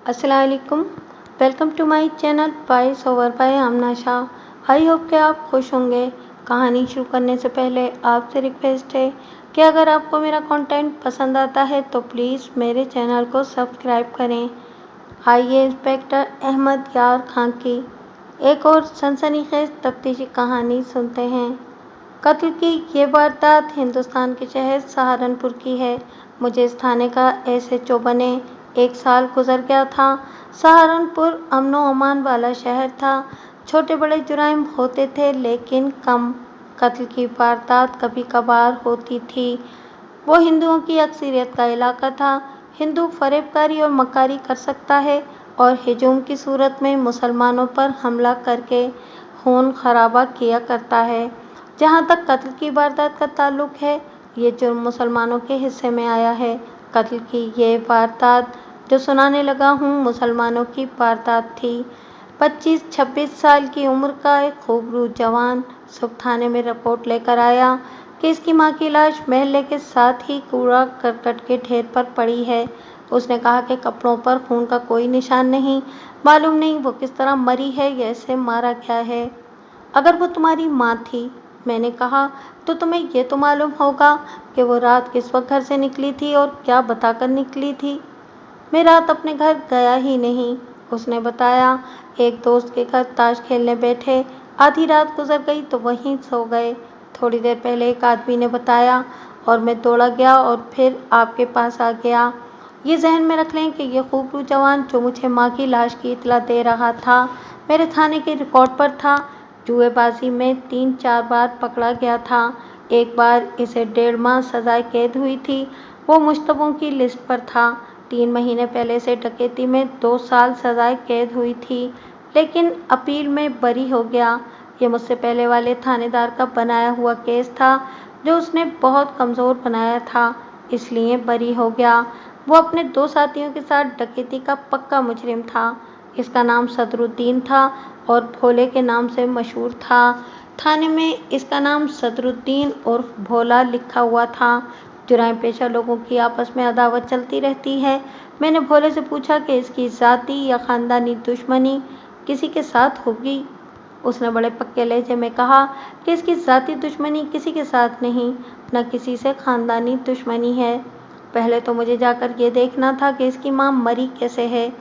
अस्सलाम वालेकुम। Welcome to my channel voice over by Amna Shah. I hope कि आप खुश होंगे। कहानी शुरू करने से पहले आपसे रिक्वेस्ट है कि अगर आपको मेरा कंटेंट पसंद आता है तो प्लीज़ मेरे चैनल को सब्सक्राइब करें। आइए इंस्पेक्टर अहमद यार खान की एक और सनसनीखेज तफ्तीशी कहानी सुनते हैं। कत्ल की ये वारदात हिंदुस्तान के शहर सहारनपुर की है। मुझे इस थाने का एसएचओ बने 1 साल गुजर गया था। सहारनपुर अमनो अमान वाला शहर था। छोटे बड़े जुराइम होते थे लेकिन कम। कत्ल की वारदात कभी कभार होती थी। वो हिंदुओं की अक्सरियत का इलाका था। हिंदू फरेबकारी और मकारी कर सकता है और हिजूम की सूरत में मुसलमानों पर हमला करके खून खराबा किया करता है। जहाँ तक कत्ल की वारदात का ताल्लुक है, ये जुर्म मुसलमानों के हिस्से में आया है। कत्ल की ये वारदात जो सुनाने लगा हूँ मुसलमानों की वारदात थी। 25-26 साल की उम्र का एक खूबसूरत जवान सुबह थाने में रिपोर्ट लेकर आया कि इसकी मां की लाश महल्ले के साथ ही कूड़ा करकट के ढेर पर पड़ी है। उसने कहा कि कपड़ों पर खून का कोई निशान नहीं, मालूम नहीं वो किस तरह मरी है या इसे मारा गया है। अगर वो तुम्हारी माँ थी, मैंने कहा, तो तुम्हें ये तो मालूम होगा कि वो रात किस वक्त घर से निकली थी और क्या बताकर निकली थी। मैं रात अपने घर गया ही नहीं, उसने बताया। एक दोस्त के घर ताश खेलने बैठे, आधी रात गुजर गई तो वहीं सो गए। थोड़ी देर पहले एक आदमी ने बताया और मैं दौड़ा गया और फिर आपके पास आ गया। ये जहन में रख लें कि ये खूबसूरत जवान जो मुझे माँ की लाश की इतला दे रहा था, मेरे थाने के रिकॉर्ड पर था। जुएबाजी में 3-4 बार पकड़ा गया था। एक बार इसे 1.5 माह सजाए कैद हुई थी। वो मुश्तबों की लिस्ट पर था। 3 महीने पहले से डकैती में 2 साल सजाए कैद हुई थी, लेकिन अपील में बरी हो गया। ये मुझसे पहले वाले थानेदार का बनाया हुआ केस था जो उसने बहुत कमज़ोर बनाया था, इसलिए बरी हो गया। वो अपने 2 साथियों के साथ डकैती का पक्का मुजरिम था। इसका नाम सदरुद्दीन था और भोले के नाम से मशहूर था। थाने में इसका नाम सदरुद्दीन और भोला लिखा हुआ था। जुराइम पेशा लोगों की आपस में अदावत चलती रहती है। मैंने भोले से पूछा कि इसकी ज़ाती या ख़ानदानी दुश्मनी किसी के साथ होगी। उसने बड़े पक्के लहजे में कहा कि इसकी ज़ाती दुश्मनी किसी के साथ नहीं, न किसी से ख़ानदानी दुश्मनी है। पहले तो मुझे जाकर ये देखना था कि इसकी माँ मरी कैसे है।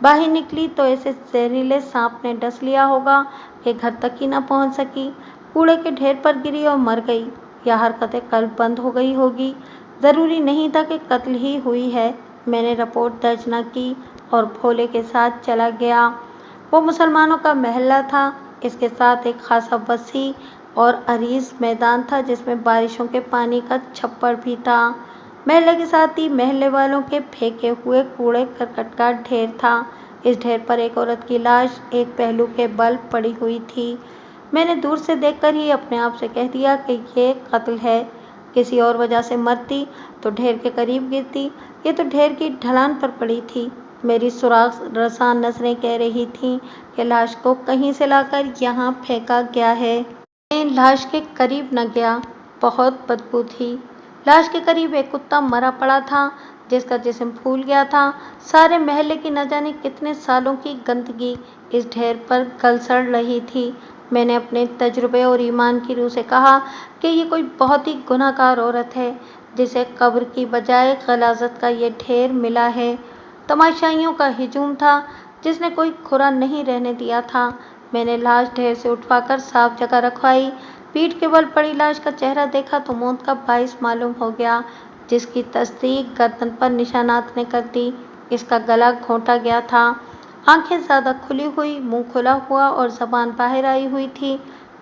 बाहर निकली तो ऐसे जहरीले सांप ने डस लिया होगा कि घर तक ही न पहुँच सकी। कूड़े के ढेर पर गिरी और मर गई, या हरकतें कल बंद हो गई होगी। ज़रूरी नहीं था कि कत्ल ही हुई है। मैंने रिपोर्ट दर्ज न की और भोले के साथ चला गया। वो मुसलमानों का महल्ला था। इसके साथ एक खासा वसी और अरीज मैदान था जिसमें बारिशों के पानी का छप्पर भी था। महल्ले के साथ ही महल्ले वालों के फेंके हुए कूड़े करकट का ढेर था। इस ढेर पर एक औरत की लाश एक पहलू के बल पड़ी हुई थी। मैंने दूर से देखकर ही अपने आप से कह दिया कि ये कत्ल है। किसी और वजह से मरती तो ढेर के करीब गिरती, ये तो ढेर की ढलान पर पड़ी थी। मेरी सुराग रसां नजरें कह रही थीं कि लाश को कहीं से लाकर यहाँ फेंका गया है। मैं लाश के करीब न गया, बहुत बदबू थी। लाश के करीब एक कुत्ता मरा पड़ा था जिसका जिस्म फूल गया था। सारे महल्ले की न जाने कितने सालों की गंदगी इस ढेर पर गलसड़ रही थी। मैंने अपने तजुर्बे और ईमान की रूह से कहा कि ये कोई बहुत ही गुनहगार औरत है जिसे कब्र की बजाय गलाजत का ये ढेर मिला है। तमाशाइयों का हिजूम था जिसने कोई खुरा नहीं रहने दिया था। मैंने लाश ढेर से उठवाकर साफ जगह रखवाई। पीठ के बल पड़ी लाश का चेहरा देखा तो मौत का बाइस मालूम हो गया, जिसकी तस्दीक गर्दन पर निशानात ने कर दी। इसका गला घोंटा गया था, आंखें ज़्यादा खुली हुई, मुंह खुला हुआ और ज़बान बाहर आई हुई थी।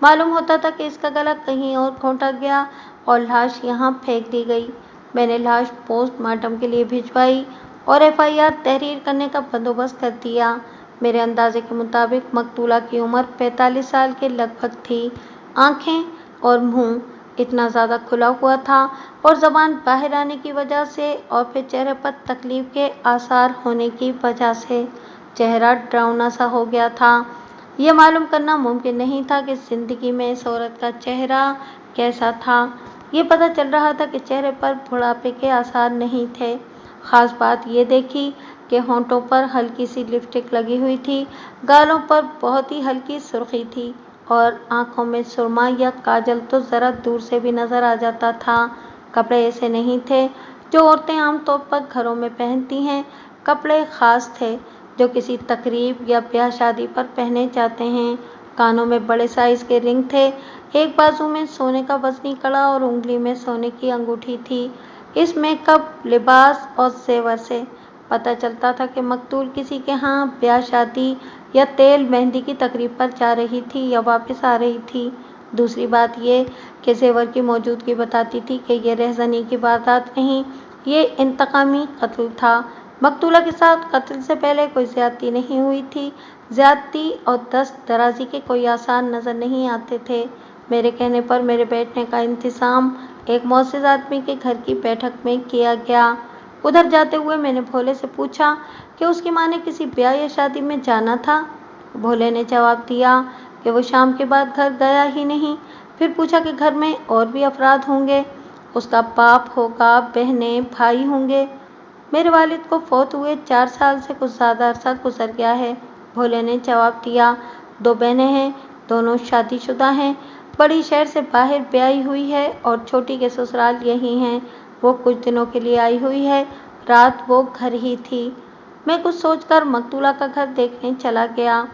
मालूम होता था कि इसका गला कहीं और घोंटा गया और लाश यहाँ फेंक दी गई। मैंने लाश पोस्टमार्टम के लिए भिजवाई और एफआईआर तहरीर करने का बंदोबस्त कर दिया। मेरे अंदाजे के मुताबिक मकतूला की उम्र 45 साल के लगभग थी। आंखें और मुंह इतना ज़्यादा खुला हुआ था और ज़बान बाहर आने की वजह से और फिर चेहरे पर तकलीफ के आसार होने की वजह से चेहरा डरावना सा हो गया था। यह मालूम करना मुमकिन नहीं था कि ज़िंदगी में इस औरत का चेहरा कैसा था। ये पता चल रहा था कि चेहरे पर बुढ़ापे के आसार नहीं थे। ख़ास बात ये देखी के होंठों पर हल्की सी लिपस्टिक लगी हुई थी, गालों पर बहुत ही हल्की सुर्खी थी और आंखों में सुरमा या काजल तो ज़रा दूर से भी नजर आ जाता था। कपड़े ऐसे नहीं थे जो औरतें आमतौर पर घरों में पहनती हैं। कपड़े खास थे जो किसी तकरीब या ब्याह शादी पर पहने जाते हैं। कानों में बड़े साइज के रिंग थे, एक बाजू में सोने का वजनी कड़ा और उंगली में सोने की अंगूठी थी। इस मेकअप, लिबास और जेवर से पता चलता था कि मकतूल किसी के यहाँ ब्याह शादी या तेल मेहंदी की तकरीब पर जा रही थी या वापस आ रही थी। दूसरी बात ये कि जेवर की मौजूदगी बताती थी कि ये रहज़नी की वारदात नहीं, ये इंतकामी कत्ल था। मकतूला के साथ कत्ल से पहले कोई ज्यादती नहीं हुई थी। ज्यादती और दस्त दराजी के कोई आसार नजर नहीं आते थे। मेरे कहने पर मेरे बैठने का इंतजाम एक मुअज़्ज़िज़ आदमी के घर की बैठक में किया गया। उधर जाते हुए मैंने भोले से पूछा कि उसकी माँ ने किसी ब्याह या शादी में जाना था। भोले ने जवाब दिया कि वो शाम के बाद घर गया ही नहीं। फिर पूछा कि घर में और भी अफराद होंगे, उसका बाप होगा, बहनें, भाई होंगे। मेरे वालिद को फौत हुए 4 साल से कुछ ज़्यादा अरसा गुजर गया है, भोले ने जवाब दिया। 2 बहनें हैं, दोनों शादीशुदा हैं। बड़ी शहर से बाहर ब्याही हुई है और छोटी के ससुराल यही हैं। वो कुछ दिनों के लिए आई हुई है, रात वो घर ही थी। मैं कुछ सोचकर मकतूला का घर देखने चला गया।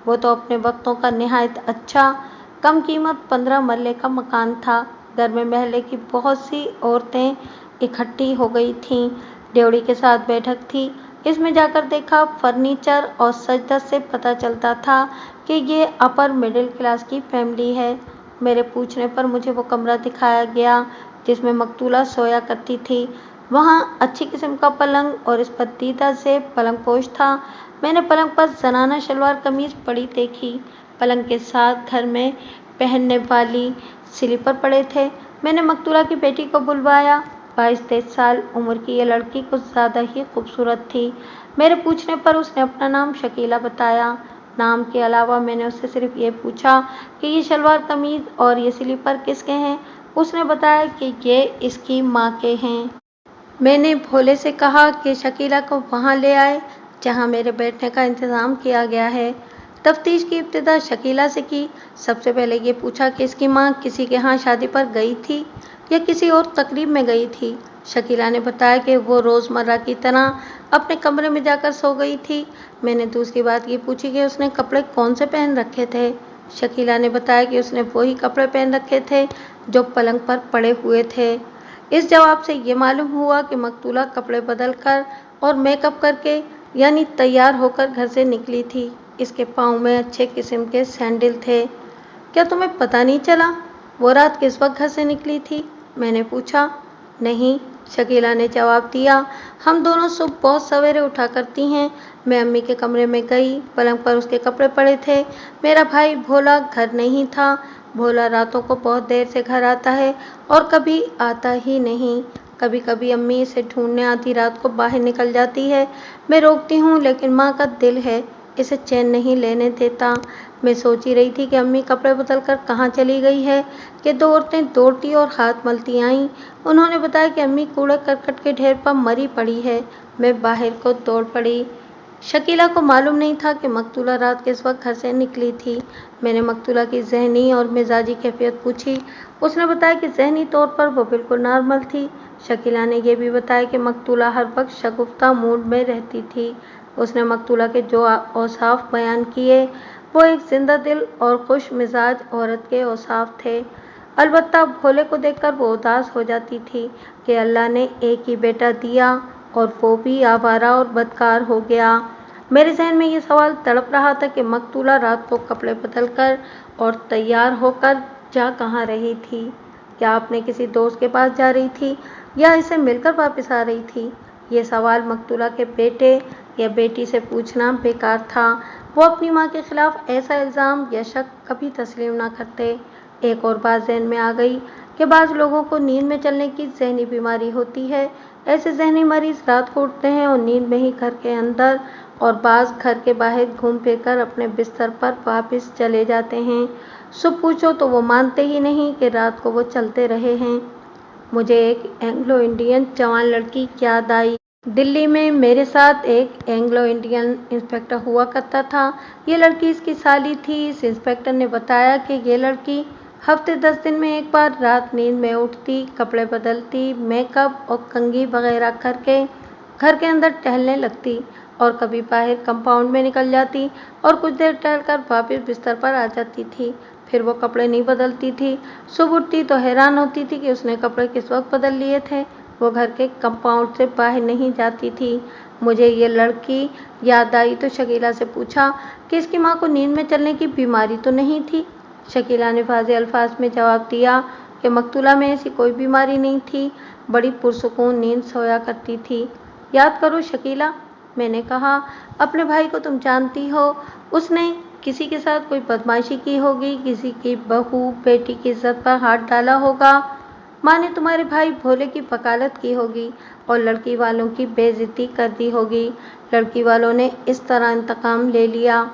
वो तो अपने वक्तों का निहायत अच्छा, कम कीमत 15 मरले का मकान था। घर में महल्ले की बहुत सी औरतें इकट्ठी हो गई थीं। ड्योढ़ी के साथ बैठक थी। इसमें जाकर देखा, फर्नीचर और सजदत से पता चलता था कि ये अपर मिडिल क्लास की फैमिली है। मेरे पूछने पर मुझे वो कमरा दिखाया गया जिसमें मकतूला सोया करती थी। वहाँ अच्छी किस्म का पलंग और इस पर दीदा से पलंग पोश था। मैंने पलंग पर जनाना शलवार कमीज पड़ी देखी। पलंग के साथ घर में पहनने वाली स्लीपर पड़े थे। मैंने मकतूला की बेटी को बुलवाया। 22-23 साल उम्र की यह लड़की कुछ ज़्यादा ही खूबसूरत थी। मेरे पूछने पर उसने अपना नाम शकीला बताया। नाम के अलावा मैंने उससे सिर्फ ये पूछा कि ये शलवार कमीज और ये स्लीपर किसके हैं। उसने बताया कि ये इसकी माँ के हैं। मैंने भोले से कहा कि शकीला को वहाँ ले आए जहाँ मेरे बैठने का इंतज़ाम किया गया है। तफ्तीश की इब्तिदा शकीला से की। सबसे पहले ये पूछा कि इसकी माँ किसी के यहाँ शादी पर गई थी या किसी और तकरीब में गई थी। शकीला ने बताया कि वो रोज़मर्रा की तरह अपने कमरे में जाकर सो गई थी। मैंने दूसरी बात ये पूछी कि उसने कपड़े कौन से पहन रखे थे। शकीला ने बताया कि उसने वही कपड़े पहन रखे थे जो पलंग पर पड़े हुए थे। इस जवाब से ये मालूम हुआ कि मकतूला कपड़े बदल कर और मेकअप करके यानी तैयार होकर घर से निकली थी। इसके पाँव में अच्छे किस्म के सैंडल थे। क्या तुम्हें पता नहीं चला वो रात किस वक्त घर से निकली थी? मैंने पूछा। नहीं, शकीला ने जवाब दिया। हम दोनों सुबह बहुत सवेरे उठा करती हैं। मैं अम्मी के कमरे में गई, पलंग पर उसके कपड़े पड़े थे। मेरा भाई भोला घर नहीं था। भोला रातों को बहुत देर से घर आता है और कभी आता ही नहीं। कभी कभी अम्मी इसे ढूंढने आधी रात को बाहर निकल जाती है। मैं रोकती हूँ लेकिन माँ का दिल है, इसे चैन नहीं लेने देता। मैं सोच ही रही थी कि अम्मी कपड़े बदल कर कहाँ चली गई है कि 2 औरतें दौड़ती और हाथ मलती आईं। उन्होंने बताया कि अम्मी कूड़ा करकट के ढेर पर मरी पड़ी है। मैं बाहर को दौड़ पड़ी। शकीला को मालूम नहीं था कि मकतूला रात किस वक्त घर से निकली थी। मैंने मकतूला की ज़हनी और मिजाजी कैफियत पूछी। उसने बताया कि ज़हनी तौर पर वो बिल्कुल नॉर्मल थी। शकीला ने यह भी बताया कि मकतूला हर वक्त शगुफ्ता मूड में रहती थी। उसने मकतूला के जो औसाफ बयान किए वो एक जिंदा दिल और खुश मिजाज औरत के औसाफ थे। अलबत्ता भोले को देखकर वो उदास हो जाती थी कि अल्लाह ने एक ही बेटा दिया और वो भी आवारा और बदकार हो गया। मेरे जहन में ये सवाल तड़प रहा था कि मकतूला रात को कपड़े बदल कर और तैयार होकर जा कहाँ रही थी। क्या अपने किसी दोस्त के पास जा रही थी या इसे मिलकर वापस आ रही थी? ये सवाल मकतूला के बेटे या बेटी से पूछना बेकार था। वो अपनी माँ के खिलाफ ऐसा इल्ज़ाम या शक कभी तस्लीम ना करते। एक और बात ज़हन में आ गई कि बाज़ लोगों को नींद में चलने की ज़हनी बीमारी होती है। ऐसे ज़हनी मरीज़ रात को उठते हैं और नींद में ही घर के अंदर और बाज़ घर के बाहर घूम फिर कर अपने बिस्तर पर वापस चले जाते हैं। सुबह पूछो तो वो मानते ही नहीं कि रात को वो चलते रहे हैं। मुझे एक एंग्लो इंडियन जवान लड़की याद आई। दिल्ली में मेरे साथ एक एंग्लो इंडियन इंस्पेक्टर हुआ करता था। ये लड़की इसकी साली थी। इस इंस्पेक्टर ने बताया कि ये लड़की हफ्ते 10 दिन में एक बार रात नींद में उठती, कपड़े बदलती, मेकअप और कंघी वगैरह करके घर के अंदर टहलने लगती और कभी बाहर कंपाउंड में निकल जाती और कुछ देर टहलकर वापस बिस्तर पर आ जाती थी। फिर वो कपड़े नहीं बदलती थी। सुबह उठती तो हैरान होती थी कि उसने कपड़े किस वक्त बदल लिए थे। वो घर के कंपाउंड से बाहर नहीं जाती थी। मुझे ये लड़की याद आई तो शकीला से पूछा कि इसकी माँ को नींद में चलने की बीमारी तो नहीं थी। शकीला ने वाज़ेह अल्फाज में जवाब दिया कि मकतूला में ऐसी कोई बीमारी नहीं थी, बड़ी पुरसुकून नींद सोया करती थी। याद करो शकीला, मैंने कहा, अपने भाई को तुम जानती हो, उसने किसी के साथ कोई बदमाशी की होगी, किसी की बहू बेटी की इज्जत पर हाथ डाला होगा। माँ ने तुम्हारे भाई भोले की वकालत की होगी और लड़की वालों की बेइज्जती कर दी होगी। लड़की वालों ने इस तरह इंतकाम ले लिया।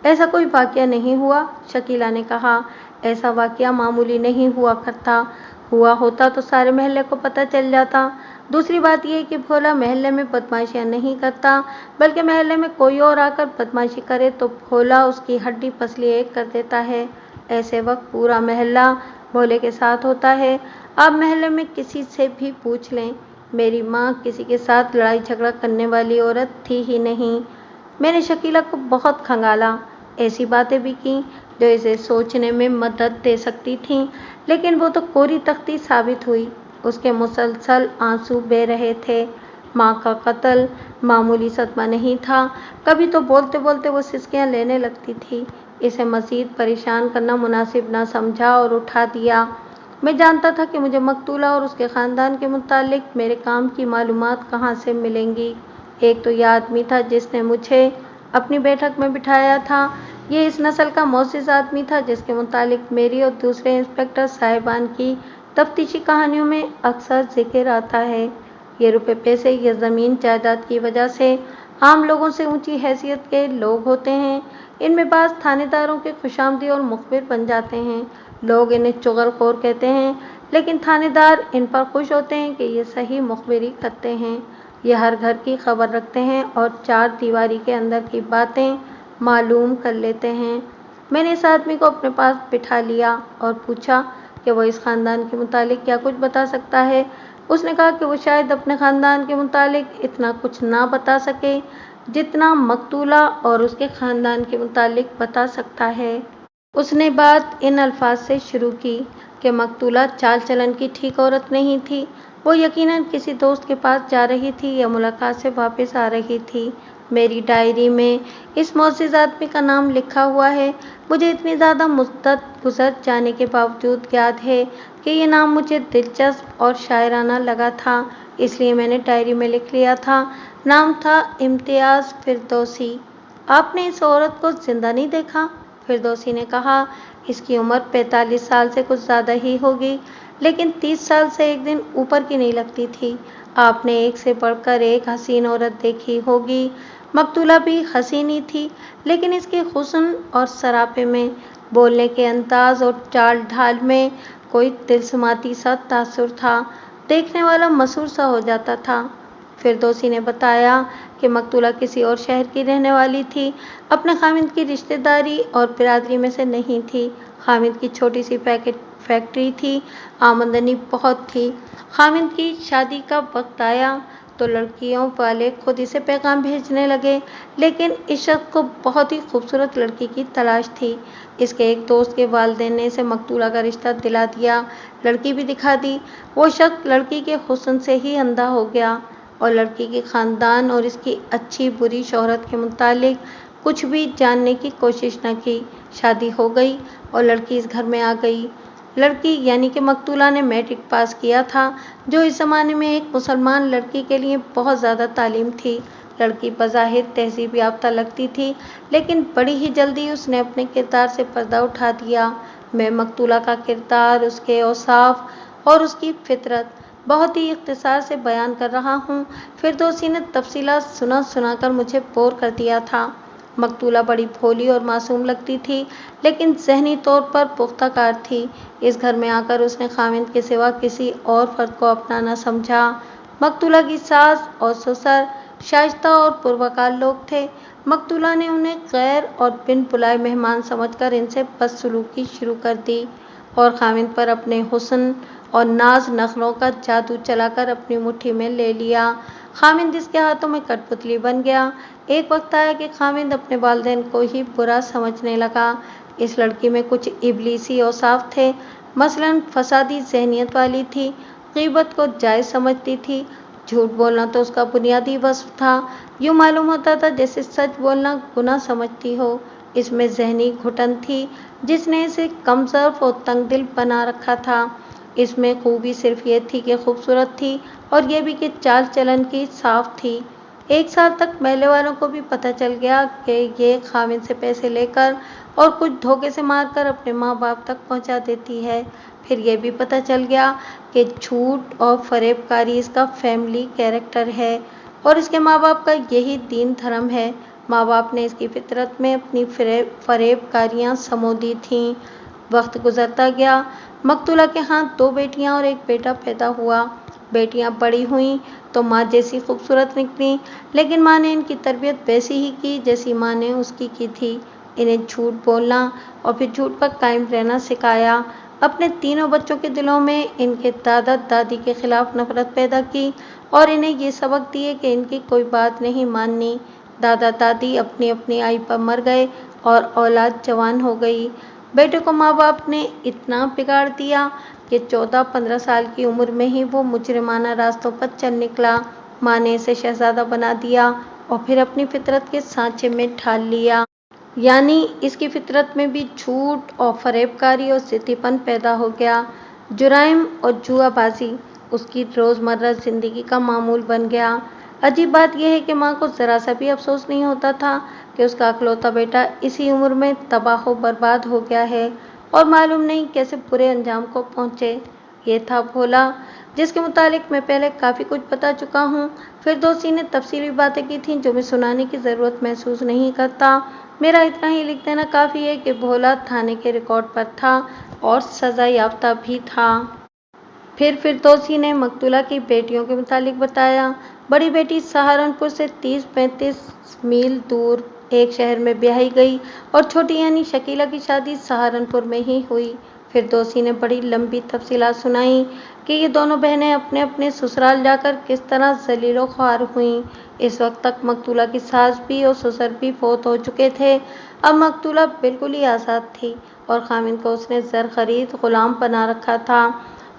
ऐसा कोई वाकया नहीं हुआ, शकीला ने कहा। ऐसा वाकया मामूली नहीं हुआ करता। हुआ होता तो सारे मोहल्ले को पता चल जाता। दूसरी बात यह कि भोला मोहल्ले में बदमाशियां नहीं करता, बल्कि मोहल्ले में कोई और आकर बदमाशी करे तो भोला उसकी हड्डी पसली एक कर देता है। ऐसे वक्त पूरा मोहल्ला भोले के साथ होता है। आप मोहल्ले में किसी से भी पूछ लें, मेरी माँ किसी के साथ लड़ाई झगड़ा करने वाली औरत थी ही नहीं। मैंने शकीला को बहुत खंगाला, ऐसी बातें भी की जो इसे सोचने में मदद दे सकती थीं, लेकिन वो तो कोरी तख्ती साबित हुई। उसके मुसलसल आंसू बह रहे थे। माँ का कत्ल मामूली सदमा नहीं था। कभी तो बोलते बोलते वो सिसकियाँ लेने लगती थी। इसे मज़ीद परेशान करना मुनासिब ना समझा और उठा दिया। मैं जानता था कि मुझे मकतूला और उसके ख़ानदान के मुतालिक मेरे काम की मालूमात कहाँ से मिलेंगी। एक तो यह आदमी था जिसने मुझे अपनी बैठक में बिठाया था। ये इस नस्ल का मोअज़्ज़िज़ आदमी था जिसके मुतालिक मेरी और दूसरे इंस्पेक्टर साहिबान की तफ्तीशी कहानियों में अक्सर जिक्र आता है। ये रुपए पैसे या ज़मीन जायदाद की वजह से आम लोगों से ऊंची हैसियत के लोग होते हैं। इनमें बाज़ थानेदारों के खुशामदी और मुखबिर बन जाते हैं। लोग इन्हें चुगलखोर कहते हैं, लेकिन थानेदार इन पर खुश होते हैं कि ये सही मुखबिरी करते हैं। ये हर घर की खबर रखते हैं और चार दीवारी के अंदर की बातें मालूम कर लेते हैं। मैंने इस आदमी को अपने पास बिठा लिया और पूछा कि वो इस ख़ानदान के मुतालिक क्या कुछ बता सकता है। उसने कहा कि वो शायद अपने ख़ानदान के मुतालिक इतना कुछ ना बता सके जितना मकतूला और उसके ख़ानदान के मुतालिक बता सकता है। उसने बात इन अल्फाज से शुरू की कि मकतूला चाल चलन की ठीक औरत नहीं थी। वो यकीनन किसी दोस्त के पास जा रही थी या मुलाकात से वापस आ रही थी। मेरी डायरी में इस मोअज़्ज़िज़ आदमी का नाम लिखा हुआ है। मुझे इतनी ज़्यादा मुद्दत गुजर जाने के बावजूद याद है कि ये नाम मुझे दिलचस्प और शायराना लगा था, इसलिए मैंने डायरी में लिख लिया था। नाम था इम्तियाज़ फिरदौसी। आपने इस औरत को जिंदा नहीं देखा? फिरदौसी ने कहा, इसकी उम्र 45 साल से कुछ ज़्यादा ही होगी, लेकिन 30 साल से एक दिन ऊपर की नहीं लगती थी। आपने एक से बढ़कर एक हसीन औरत देखी होगी। मकतूला भी हसीन ही थी, लेकिन इसके हुस्न और सरापे में, बोलने के अंदाज और चाल ढाल में कोई तिलस्माती सा तासुर था। देखने वाला मसूर सा हो जाता था। फिरदौसी ने बताया कि मकतूला किसी और शहर की रहने वाली थी, अपने खामिद की रिश्तेदारी और बिरादरी में से नहीं थी। खामिद की छोटी सी फैक्ट्री थी, आमदनी बहुत थी। खामिद की शादी का वक्त आया तो लड़कियों वाले खुद इसे पैगाम भेजने लगे, लेकिन इस शख्स को बहुत ही खूबसूरत लड़की की तलाश थी। इसके एक दोस्त के वालिदैन ने इसे मकतूला का रिश्ता दिला दिया, लड़की भी दिखा दी। वो शख्स लड़की के हुस्न से ही अंधा हो गया और लड़की के ख़ानदान और इसकी अच्छी बुरी शोहरत के मुतालिक कुछ भी जानने की कोशिश न की। शादी हो गई और लड़की इस घर में आ गई। लड़की यानी कि मकतूला ने मैट्रिक पास किया था, जो इस ज़माने में एक मुसलमान लड़की के लिए बहुत ज़्यादा तालीम थी। लड़की बज़ाहिर तहज़ीब याफ्ता लगती थी, लेकिन बड़ी ही जल्दी उसने अपने किरदार से पर्दा उठा दिया। मैं मकतूला का किरदार, उसके औसाफ और उसकी फितरत बहुत ही इख्तिसार से बयान कर रहा हूँ। फिरदौसी ने तफसीलात सुना सुनाकर मुझे बोर कर दिया था। मकतूला बड़ी भोली और मासूम लगती थी, लेकिन ज़हनी तौर पर पुख्ता कार थी। इस घर में आकर उसने खामिद के सिवा किसी और फर्द को अपना न समझा। मकतूला की सास और ससुर शाइस्ता और पुरवकार लोग थे। मकतूला ने उन्हें गैर और बिन बुलाए मेहमान समझकर इनसे बदसलूकी शुरू कर दी और खामिद पर अपने हुस्न और नाज नखरों का जादू चलाकर अपनी मुट्ठी में ले लिया। खामिद जिसके हाथों में कठपुतली बन गया। एक वक्त आया कि खामिद अपने वालिदैन को ही बुरा समझने लगा। इस लड़की में कुछ इबलीसी औसाफ थे। मसलन फसादी ज़हनियत वाली थी, गीबत को जायज़ समझती थी, झूठ बोलना तो उसका बुनियादी वस्फ था। यूँ मालूम होता था जैसे सच बोलना गुनाह समझती हो। इसमें ज़हनी घुटन थी जिसने इसे कमज़ोर और तंगदिल बना रखा था। इसमें खूबी सिर्फ ये थी कि खूबसूरत थी और ये भी कि चाल चलन की साफ थी। एक साल तक महल्ले वालों को भी पता चल गया कि ये खामिद से पैसे लेकर और कुछ धोखे से मारकर अपने माँ बाप तक पहुँचा देती है। फिर ये भी पता चल गया कि झूठ और फरेबकारी इसका फैमिली कैरेक्टर है और इसके माँ बाप का यही दीन धर्म है। माँ बाप ने इसकी फितरत में अपनी फरेबकारियाँ समो दी थीं। वक्त गुजरता गया। मकतूला के हाथ 2 बेटियां और 1 बेटा पैदा हुआ। बेटियां बड़ी हुईं तो माँ जैसी खूबसूरत निकली, लेकिन माँ ने इनकी तरबियत वैसी ही की जैसी माँ ने उसकी की थी। इन्हें झूठ बोलना और फिर झूठ पर कायम रहना सिखाया। अपने तीनों बच्चों के दिलों में इनके दादा दादी के खिलाफ नफरत पैदा की और इन्हें ये सबक दिए कि इनकी कोई बात नहीं माननी। दादा दादी अपनी अपनी आई पर मर गए और औलाद जवान हो गई। बेटे को माँ बाप ने इतना बिगाड़ दिया कि 14-15 साल की उम्र में ही वो मुजरिमाना रास्तों पर चल निकला। माँ ने इसे शहजादा बना दिया और फिर अपनी फितरत के सांचे में ढाल लिया। यानी इसकी फितरत में भी झूठ और फरेबकारी और ज़िद्दीपन पैदा हो गया। जुराइम और जुआबाजी उसकी रोज़मर्रा ज़िंदगी का मामूल बन गया। अजीब बात यह है कि माँ को ज़रा सा भी अफसोस नहीं होता था कि उसका इकलौता बेटा इसी उम्र में तबाह बर्बाद हो गया है और मालूम नहीं कैसे बुरे अंजाम को पहुँचे। ये था भोला, जिसके मुतालिक मैं पहले काफ़ी कुछ बता चुका हूँ। फिरदौसी ने तफसीली बातें की थीं जो मैं सुनाने की ज़रूरत महसूस नहीं करता। मेरा इतना ही लिख देना काफ़ी है कि भोला थाने के रिकॉर्ड पर था और सज़ा याफ्ता भी था। फिर फिरदौसी ने मकतूला की बेटियों के मुतालिक बताया। बड़ी बेटी सहारनपुर से 30-35 मील दूर एक शहर में ब्याही गई और छोटी यानी शकीला की शादी सहारनपुर में ही हुई। फिरदौसी ने बड़ी लंबी तफसीलात सुनाई कि ये दोनों बहनें अपने अपने ससुराल जाकर किस तरह ज़लीलो ख्वार हुईं। इस वक्त तक मकतूला की सास भी और ससुर भी फौत हो चुके थे। अब मकतूला बिल्कुल ही आज़ाद थी और खामिद को उसने ज़र खरीद ग़ुलाम बना रखा था।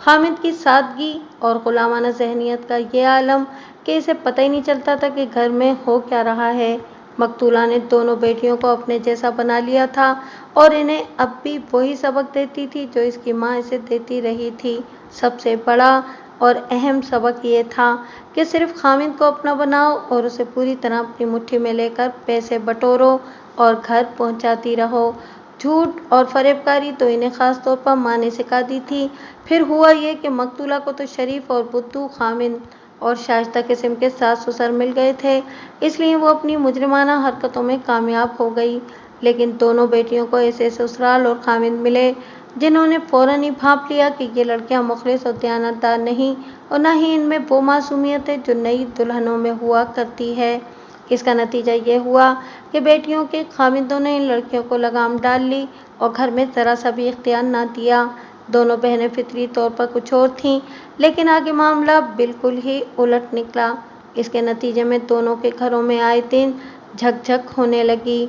खामिद की सादगी और ग़ुलामाना ज़हनियत का ये आलम कि इसे पता ही नहीं चलता था कि घर में हो क्या रहा है। मकतूला ने दोनों बेटियों को अपने जैसा बना लिया था और इन्हें अब भी वही सबक देती थी जो इसकी माँ इसे देती रही थी। सबसे बड़ा और अहम सबक ये था कि सिर्फ खामिद को अपना बनाओ और उसे पूरी तरह अपनी मुट्ठी में लेकर पैसे बटोरो और घर पहुंचाती रहो। झूठ और फरेबकारी तो इन्हें ख़ास तौर पर माँ ने सिखा दी थी। फिर हुआ ये कि मकतूला को तो शरीफ और बुद्धू खामिद और शाइस्ता किस्म के सास ससुर मिल गए थे, इसलिए वो अपनी मुजरिमाना हरकतों में कामयाब हो गई। लेकिन दोनों बेटियों को ऐसे ससुराल और खामिद मिले जिन्होंने फ़ौरन ही भांप लिया कि ये लड़कियां मुखलिस और दयानतदार नहीं और न ही इनमें वो मासूमियत है जो नई दुल्हनों में हुआ करती है। इसका नतीजा ये हुआ कि बेटियों के खामिदों ने इन लड़कियों को लगाम डाल ली और घर में ज़रा सा भी इख्तियार ना दिया। दोनों बहनें फितरी तौर पर कुछ और थीं, लेकिन आगे मामला बिल्कुल ही उलट निकला। इसके नतीजे में दोनों के घरों में आए दिन झकझक होने लगी।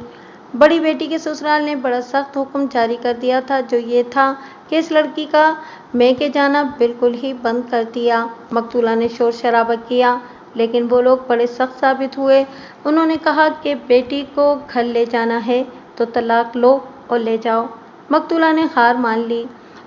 बड़ी बेटी के ससुराल ने बड़ा सख्त हुक्म जारी कर दिया था जो ये था कि इस लड़की का मैके जाना बिल्कुल ही बंद कर दिया। मकतूला ने शोर शराबा किया, लेकिन वो लोग बड़े सख्त साबित हुए। उन्होंने कहा कि बेटी को घर ले जाना है तो तलाक लो और ले जाओ। मकतूला ने हार मान ली।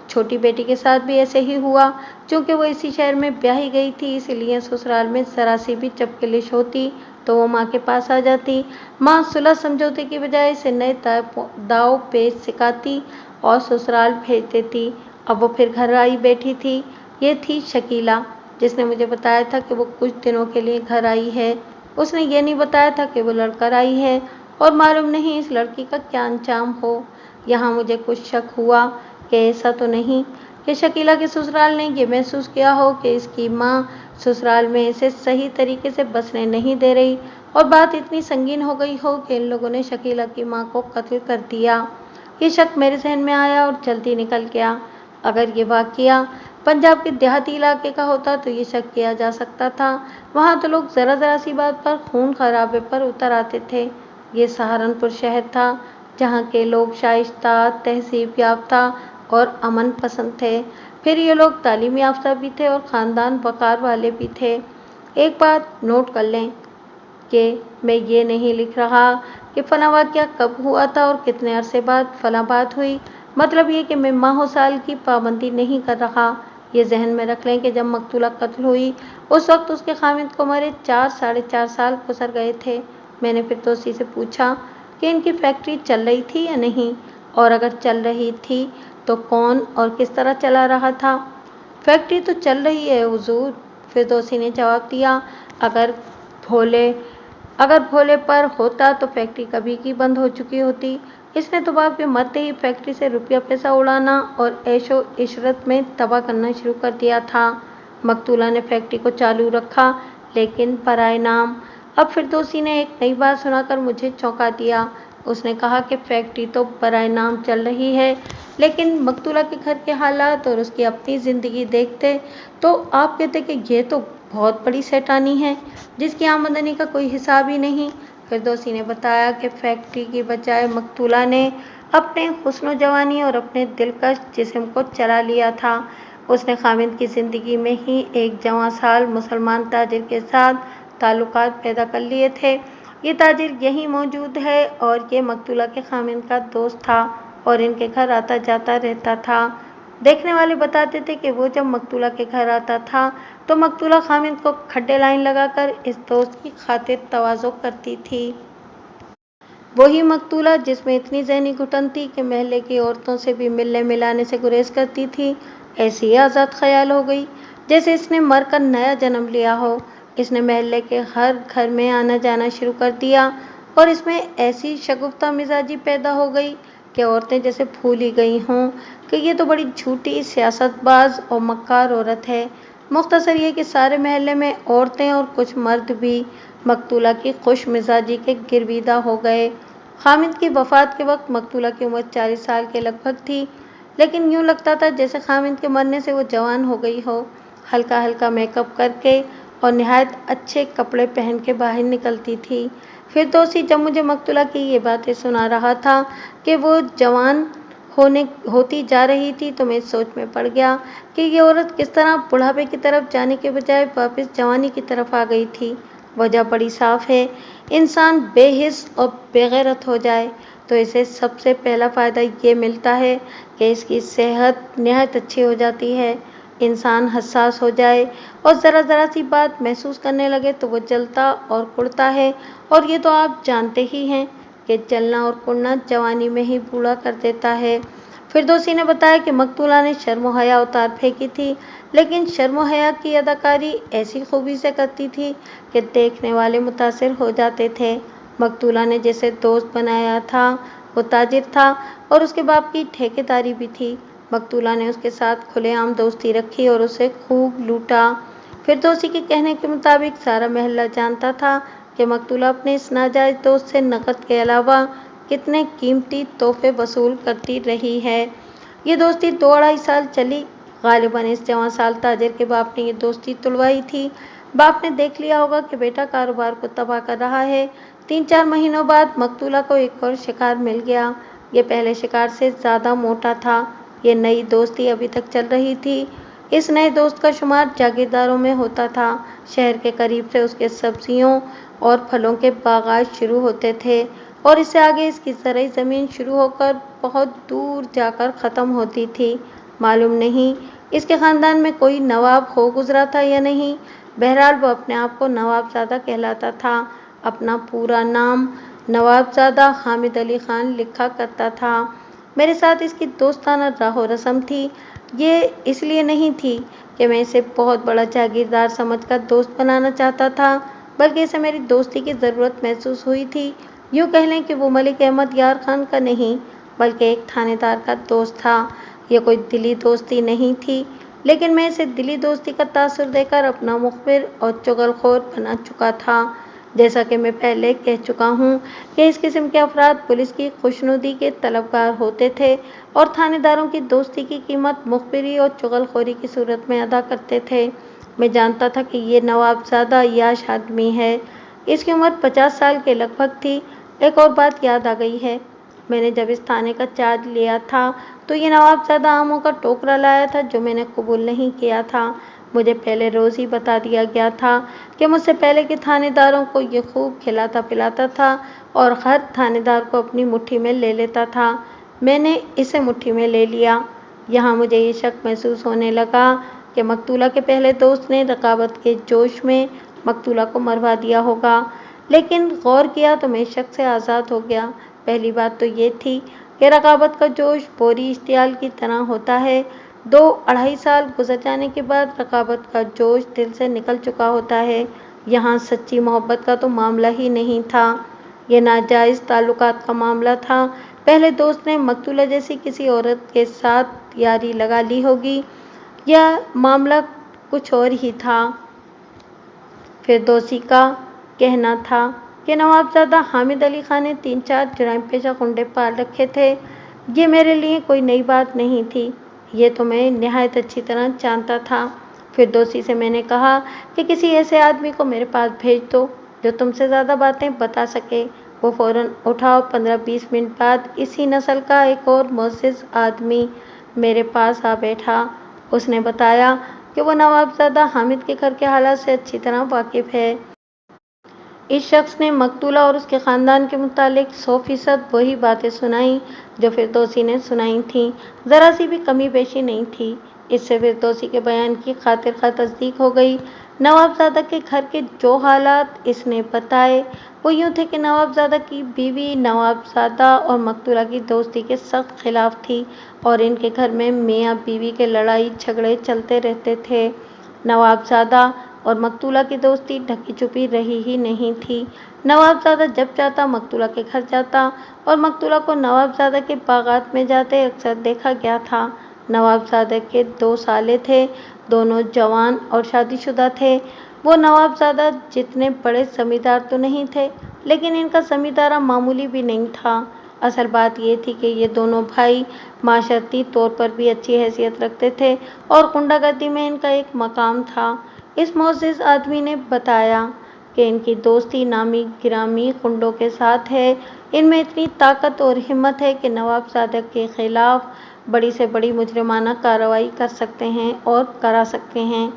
छोटी बेटी के साथ भी ऐसे ही हुआ। चूँकि वो इसी शहर में ब्याही गई थी, इसलिए ससुराल में ज़रा सी भी चपकलिश होती तो वो माँ के पास आ जाती। माँ सुलह समझौते की बजाय इसे नए दाव पेच सिखाती और ससुराल भेज देती। अब वो फिर घर आई बैठी थी। ये थी शकीला, जिसने मुझे बताया था कि वो कुछ दिनों के लिए घर आई है। उसने ये नहीं बताया था कि वो लड़कर आई है और मालूम नहीं इस लड़की का क्या अंजाम हो। यहाँ मुझे कुछ शक हुआ कि ऐसा तो नहीं, کہ शकीला के ससुराल ने ये महसूस किया हो कि इसकी माँ ससुराल में इसे सही तरीके से बसने नहीं दे रही और बात इतनी संगीन हो गई हो कि इन लोगों ने शकीला की माँ को कत्ल कर दिया। ये शक मेरे जहन में आया और जल्दी निकल गया। अगर ये वाकया पंजाब के देहाती इलाके का होता तो ये शक किया जा सकता था। वहाँ तो लोग ज़रा ज़रा सी बात पर खून खराबे पर उतर आते थे। ये सहारनपुर शहर था जहाँ के लोग शाइस्ता, तहजीब याफ्ता और अमन पसंद थे। फिर ये लोग तालीम याफ्ता भी थे और ख़ानदान वक़ार वाले भी थे। एक बात नोट कर लें कि मैं ये नहीं लिख रहा कि फ़लाँ वाक़या कब हुआ था और कितने अरसे बाद फ़लाँ बात हुई। मतलब ये कि मैं माह साल की पाबंदी नहीं कर रहा। ये जहन में रख लें कि जब मकतूला कत्ल हुई उस वक्त उसके खामिद को मरे 4 साढ़े 4 साल गुजर गए थे। मैंने फिर दोस्ती से पूछा कि इनकी फैक्ट्री चल रही थी या नहीं, और अगर चल रही थी तो कौन और किस तरह चला रहा था। फैक्ट्री तो चल रही है हुजूर, फिरदौसी ने जवाब दिया। अगर भोले पर होता तो फैक्ट्री कभी की बंद हो चुकी होती। इसने तो बाप के मरते ही फैक्ट्री से रुपया पैसा उड़ाना और ऐशो इशरत में तबाह करना शुरू कर दिया था। मकतूला ने फैक्ट्री को चालू रखा, लेकिन पराए नाम। अब फिरदौसी ने एक नई बात सुनाकर मुझे चौंका दिया। उसने कहा कि फैक्ट्री तो बराए नाम चल रही है, लेकिन मकतूला के घर के हालात और उसकी अपनी ज़िंदगी देखते तो आप कहते कि ये तो बहुत बड़ी शैतानी है जिसकी आमदनी का कोई हिसाब ही नहीं। फिरदौसी ने बताया कि फैक्ट्री की बजाय मकतूला ने अपने हुस्न जवानी और अपने दिलकश जिस्म को चला लिया था। उसने खामिद की ज़िंदगी में ही एक जवां साल मुसलमान ताजिर के साथ ताल्लुकात पैदा कर लिए थे। ये ताजिर यहीं मौजूद है और ये मकतूला के खामिद का दोस्त था और इनके घर आता जाता रहता था। देखने वाले बताते थे कि वो जब मकतूला के घर आता था तो मकतूला खामिद को खड्डे लाइन लगाकर इस दोस्त की खातिर तवाज़ो करती थी। वही मकतूला जिसमें इतनी ज़हनी घुटन थी कि महल्ले की औरतों से भी मिलने मिलाने से गुरेज करती थी, ऐसी आज़ाद ख्याल हो गई जैसे इसने मर कर नया जन्म लिया हो। इसने महल्ले के हर घर में आना जाना शुरू कर दिया और इसमें ऐसी शगुफ्ता मिजाजी पैदा हो गई कि औरतें जैसे भूल ही गई हों कि ये तो बड़ी झूठी सियासतबाज और मक्कार औरत है। मुख्तसर ये कि सारे महल्ले में औरतें और कुछ मर्द भी मकतूला की खुश मिजाजी के गिरविदा हो गए। खामिद की वफ़ात के वक्त मकतूला की उम्र 40 साल के लगभग थी, लेकिन यूँ लगता था जैसे खामिद के मरने से वो जवान हो गई हो। हल्का हल्का मेकअप करके और निहायत अच्छे कपड़े पहन के बाहर निकलती थी। फिरदौसी जब मुझे मकतूला की ये बातें सुना रहा था कि वो जवान होती जा रही थी तो मैं इस सोच में पड़ गया कि ये औरत किस तरह बुढ़ापे की तरफ जाने के बजाय वापस जवानी की तरफ आ गई थी। वजह बड़ी साफ है, इंसान बेहिस और बेगैरत हो जाए तो इसे सबसे पहला फ़ायदा ये मिलता है कि इसकी सेहत नहायत अच्छी हो जाती है। इंसान हसास हो जाए और ज़रा ज़रा सी बात महसूस करने लगे तो वो जलता और कुड़ता है, और ये तो आप जानते ही हैं कि जलना और कुड़ना जवानी में ही बूढ़ा कर देता है। फिरदौसी ने बताया कि मकतूला ने शर्म व हया उतार फेंकी थी, लेकिन शर्म व हया की अदाकारी ऐसी खूबी से करती थी कि देखने वाले मुतासिर हो जाते थे। मकतूला ने जैसे दोस्त बनाया था वो ताजिर था और उसके बाप की ठेकेदारी भी थी। मकतूला ने उसके साथ खुलेआम दोस्ती रखी और उसे खूब लूटा। फिरदौसी के कहने के मुताबिक सारा महल्ला जानता था कि मकतूला अपने इस नाजायज़ दोस्त से नकद के अलावा कितने कीमती तोहफे वसूल करती रही है। ये दोस्ती 2-2.5 साल चली। गालिबन इस जवां साल ताजिर के बाप ने ये दोस्ती तुड़वाई थी। बाप ने देख लिया होगा कि बेटा कारोबार को तबाह कर रहा है। 3-4 महीनों बाद मकतूला को एक और शिकार मिल गया। ये पहले शिकार से ज़्यादा मोटा था। ये नई दोस्ती अभी तक चल रही थी। इस नए दोस्त का शुमार जागीरदारों में होता था। शहर के करीब से उसके सब्जियों और फलों के बागात शुरू होते थे और इससे आगे इसकी ज़रई ज़मीन शुरू होकर बहुत दूर जाकर ख़त्म होती थी। मालूम नहीं इसके ख़ानदान में कोई नवाब हो गुज़रा था या नहीं। बहरहाल वो अपने आप को नवाबज़ादा कहलाता था। अपना पूरा नाम नवाबज़ादा हामिद अली ख़ान लिखा करता था। मेरे साथ इसकी दोस्ताना राहो रस्म थी। ये इसलिए नहीं थी कि मैं इसे बहुत बड़ा जागीरदार समझकर दोस्त बनाना चाहता था, बल्कि इसे मेरी दोस्ती की ज़रूरत महसूस हुई थी। यूँ कह लें कि वो मलिक अहमद यार खान का नहीं, बल्कि एक थानेदार का दोस्त था। یہ کوئی دلی دوستی نہیں تھی، لیکن میں اسے دلی دوستی کا تاثر دے کر اپنا مخبر اور چغل خور بنا چکا تھا۔ جیسا کہ میں پہلے کہہ چکا ہوں کہ اس قسم کے افراد پولیس کی خوشنودی کے طلبگار ہوتے تھے اور تھانے داروں کی دوستی کی قیمت مخبری اور چغل خوری کی صورت میں ادا کرتے تھے۔ میں جانتا تھا کہ یہ نواب زادہ عیاش آدمی ہے۔ اس کی عمر 50 سال کے لگ بھگ تھی۔ ایک اور بات یاد آ گئی ہے، میں نے جب اس تھانے کا چارج لیا تھا تو یہ نواب زادہ آموں کا ٹوکرا لایا تھا جو میں نے قبول نہیں کیا تھا۔ مجھے پہلے روز ہی بتا دیا گیا تھا کہ مجھ سے پہلے کے تھانے داروں کو یہ خوب کھلاتا پلاتا تھا اور ہر تھانے دار کو اپنی مٹھی میں لے لیتا تھا۔ میں نے اسے مٹھی میں لے لیا۔ یہاں مجھے یہ شک محسوس ہونے لگا کہ مقتولہ کے پہلے دوست نے رقابت کے جوش میں مقتولہ کو مروا دیا ہوگا، لیکن غور کیا تو میں شک سے آزاد ہو گیا۔ پہلی بات تو یہ تھی کہ رقابت کا جوش بوری اشتعال کی طرح ہوتا ہے۔ 2-2.5 سال گزر جانے کے بعد رقابت کا جوش دل سے نکل چکا ہوتا ہے۔ یہاں سچی محبت کا تو معاملہ ہی نہیں تھا، یہ ناجائز تعلقات کا معاملہ تھا۔ پہلے دوست نے مقتولہ جیسی کسی عورت کے ساتھ یاری لگا لی ہوگی یا معاملہ کچھ اور ہی تھا۔ فردوسی کا کہنا تھا کہ نواب زادہ حامد علی خان نے 3-4 جرائم پیشہ گنڈے پال رکھے تھے۔ یہ میرے لیے کوئی نئی بات نہیں تھی، یہ تو میں نہایت اچھی طرح جانتا تھا۔ فردوسی سے میں نے کہا کہ کسی ایسے آدمی کو میرے پاس بھیج دو جو تم سے زیادہ باتیں بتا سکے۔ وہ فوراً اٹھا اور 15-20 منٹ بعد اسی نسل کا ایک اور معزز آدمی میرے پاس آ بیٹھا۔ اس نے بتایا کہ وہ نواب زادہ حامد کے گھر کے حالات سے اچھی طرح واقف ہے۔ اس شخص نے مقتولہ اور اس کے خاندان کے متعلق 100% وہی باتیں سنائیں جو فردوسی نے سنائی تھیں، ذرا سی بھی کمی بیشی نہیں تھی۔ اس سے فردوسی کے بیان کی خاطر خواہ تصدیق ہو گئی۔ نواب زادہ کے گھر کے جو حالات اس نے بتائے وہ یوں تھے کہ نواب زادہ کی بیوی نواب زادہ اور مقتولہ کی دوستی کے سخت خلاف تھی اور ان کے گھر میں میاں بیوی کے لڑائی جھگڑے چلتے رہتے تھے۔ نواب زادہ اور مقتولہ کی دوستی ڈھکی چھپی رہی ہی نہیں تھی۔ نواب زادہ جب چاہتا مقتولہ کے گھر جاتا اور مقتولہ کو نواب زادہ کے باغات میں جاتے اکثر دیکھا گیا تھا۔ نواب زادہ کے 2 سالے تھے، دونوں جوان اور شادی شدہ تھے۔ وہ نواب زادہ جتنے بڑے زمیندار تو نہیں تھے، لیکن ان کا زمیندارہ معمولی بھی نہیں تھا۔ اصل بات یہ تھی کہ یہ دونوں بھائی معاشرتی طور پر بھی اچھی حیثیت رکھتے تھے اور غنڈہ گردی میں ان کا ایک مقام تھا۔ اس معزز آدمی نے بتایا کہ ان کی دوستی نامی گرامی غنڈوں کے ساتھ ہے۔ ان میں اتنی طاقت اور ہمت ہے کہ نواب زادہ کے خلاف بڑی سے بڑی مجرمانہ کارروائی کر سکتے ہیں اور کرا سکتے ہیں۔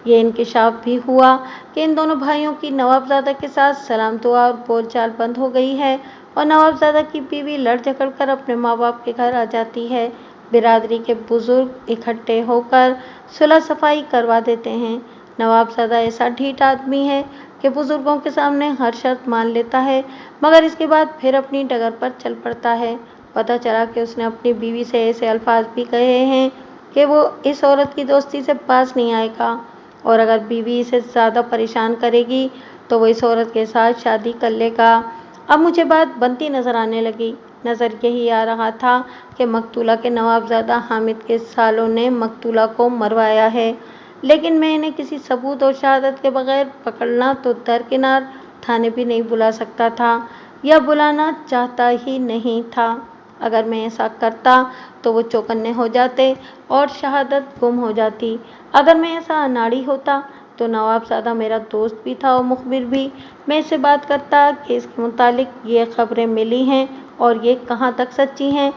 یہ انکشاف بھی ہوا کہ ان دونوں بھائیوں کی نواب زادہ کے ساتھ سلام دعا اور بول چال بند ہو گئی ہے اور نواب زادہ کی بیوی لڑ جھگڑ کر اپنے ماں باپ کے گھر آ جاتی ہے۔ برادری کے بزرگ اکٹھے ہو کر صلح صفائی کروا دیتے ہیں۔ نواب زادہ ایسا ڈھیٹ آدمی ہے کہ بزرگوں کے سامنے ہر شرط مان لیتا ہے مگر اس کے بعد پھر اپنی ڈگر پر چل پڑتا ہے۔ پتہ چلا کہ اس نے اپنی بیوی سے ایسے الفاظ بھی کہے ہیں کہ وہ اس عورت کی دوستی سے باز نہیں آئے گا اور اگر بیوی اسے زیادہ پریشان کرے گی تو وہ اس عورت کے ساتھ شادی کر لے گا۔ اب مجھے بات بنتی نظر آنے لگی۔ نظر یہی آ رہا تھا کہ مقتولہ کے نواب زادہ حامد کے سالوں نے مقتولہ کو مروایا ہے، لیکن میں انہیں کسی ثبوت اور شہادت کے بغیر پکڑنا تو درکنار تھانے بھی نہیں بلا سکتا تھا یا بلانا چاہتا ہی نہیں تھا۔ اگر میں ایسا کرتا تو وہ چوکنے ہو جاتے اور شہادت گم ہو جاتی۔ اگر میں ایسا اناڑی ہوتا تو نواب زادہ میرا دوست بھی تھا اور مخبر بھی۔ میں اس سے بات کرتا کہ اس کے متعلق یہ خبریں ملی ہیں اور یہ کہاں تک سچی ہیں،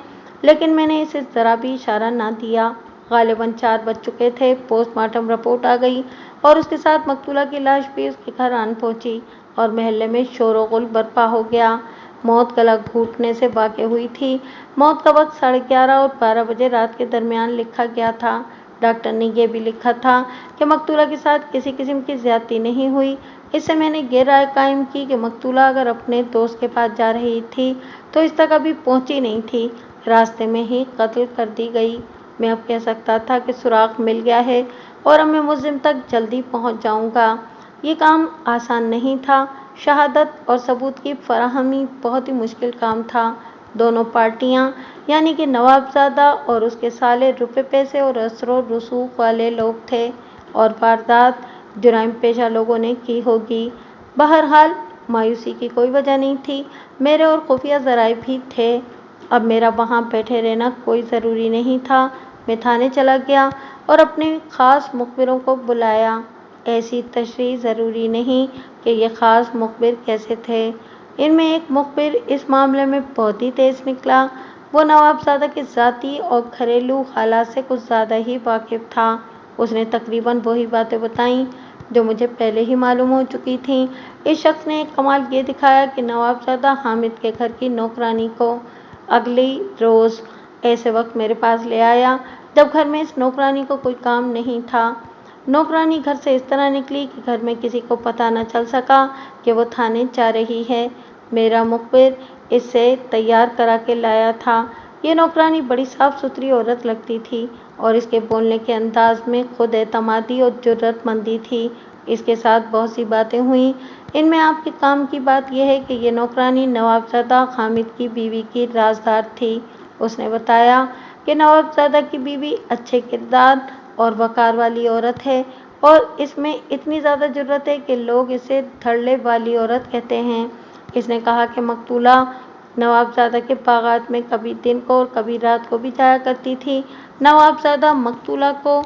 لیکن میں نے اسے ذرا بھی اشارہ نہ دیا۔ غالباً 4 بج چکے تھے۔ پوسٹ مارٹم رپورٹ آ گئی اور اس کے ساتھ مقتولہ کی لاش بھی اس کے گھر آن پہنچی اور محلے میں شور و غل برپا ہو گیا۔ موت گلا گھونٹنے سے واقع ہوئی تھی۔ موت کا وقت 11:30 اور 12 بجے رات کے درمیان لکھا گیا تھا۔ ڈاکٹر نے یہ بھی لکھا تھا کہ مقتولہ کے ساتھ کسی قسم کی زیادتی نہیں ہوئی۔ اس سے میں نے یہ رائے قائم کی کہ مقتولہ اگر اپنے دوست کے پاس جا رہی تھی تو اس تک ابھی پہنچی نہیں تھی، راستے میں ہی قتل کر دی گئی۔ میں اب کہہ سکتا تھا کہ سراغ مل گیا ہے اور اب میں ملزم تک جلدی پہنچ جاؤں گا۔ یہ کام آسان نہیں تھا۔ شہادت اور ثبوت کی فراہمی بہت ہی مشکل کام تھا۔ दोनों पार्टियां यानी कि नवाबजादा और उसके साले रुपए पैसे और असर और रसूख वाले लोग थे और वारदात जुराइम पेशा लोगों ने की होगी। बहरहाल मायूसी की कोई वजह नहीं थी। मेरे और खुफिया ज़राए भी थे। अब मेरा वहाँ बैठे रहना कोई ज़रूरी नहीं था। मैं थाने चला गया और अपने ख़ास मुखबिरों को बुलाया। ऐसी तशरीह ज़रूरी नहीं कि ये ख़ास मुखबिर कैसे थे। इनमें एक मुखबिर इस मामले में बहुत ही तेज़ निकला। वो नवाबजादा के ज़ाती और घरेलू हालात से कुछ ज़्यादा ही वाकिफ़ था। उसने तकरीबन वही बातें बताईं जो मुझे पहले ही मालूम हो चुकी थीं। इस शख्स ने एक कमाल ये दिखाया कि नवाबजादा हामिद के घर की नौकरानी को अगली रोज़ ऐसे वक्त मेरे पास ले आया जब घर में इस नौकरानी को कोई काम नहीं था। नौकरानी घर से इस तरह निकली कि घर में किसी को पता न चल सका कि वो थाने जा रही है। मेरा मुखबिर इससे तैयार करा के लाया था। ये नौकरानी बड़ी साफ सुथरी औरत लगती थी और इसके बोलने के अंदाज में खुद एतमादी और जुर्रतमंदी थी। इसके साथ बहुत सी बातें हुईं। इनमें आपके काम की बात यह है कि ये नौकरानी नवाबजादा हामिद की बीवी की राजदार थी। उसने बताया कि नवाबजादा की बीवी अच्छे किरदार और वकार वाली औरत है और इसमें इतनी ज़्यादा जुर्रत है कि लोग इसे धड़ल्ले वाली औरत कहते हैं। इसने कहा कि मकतूला नवाबजादा के बागात में कभी दिन को और कभी रात को भी जाया करती थी। नवाबजादा मकतूला को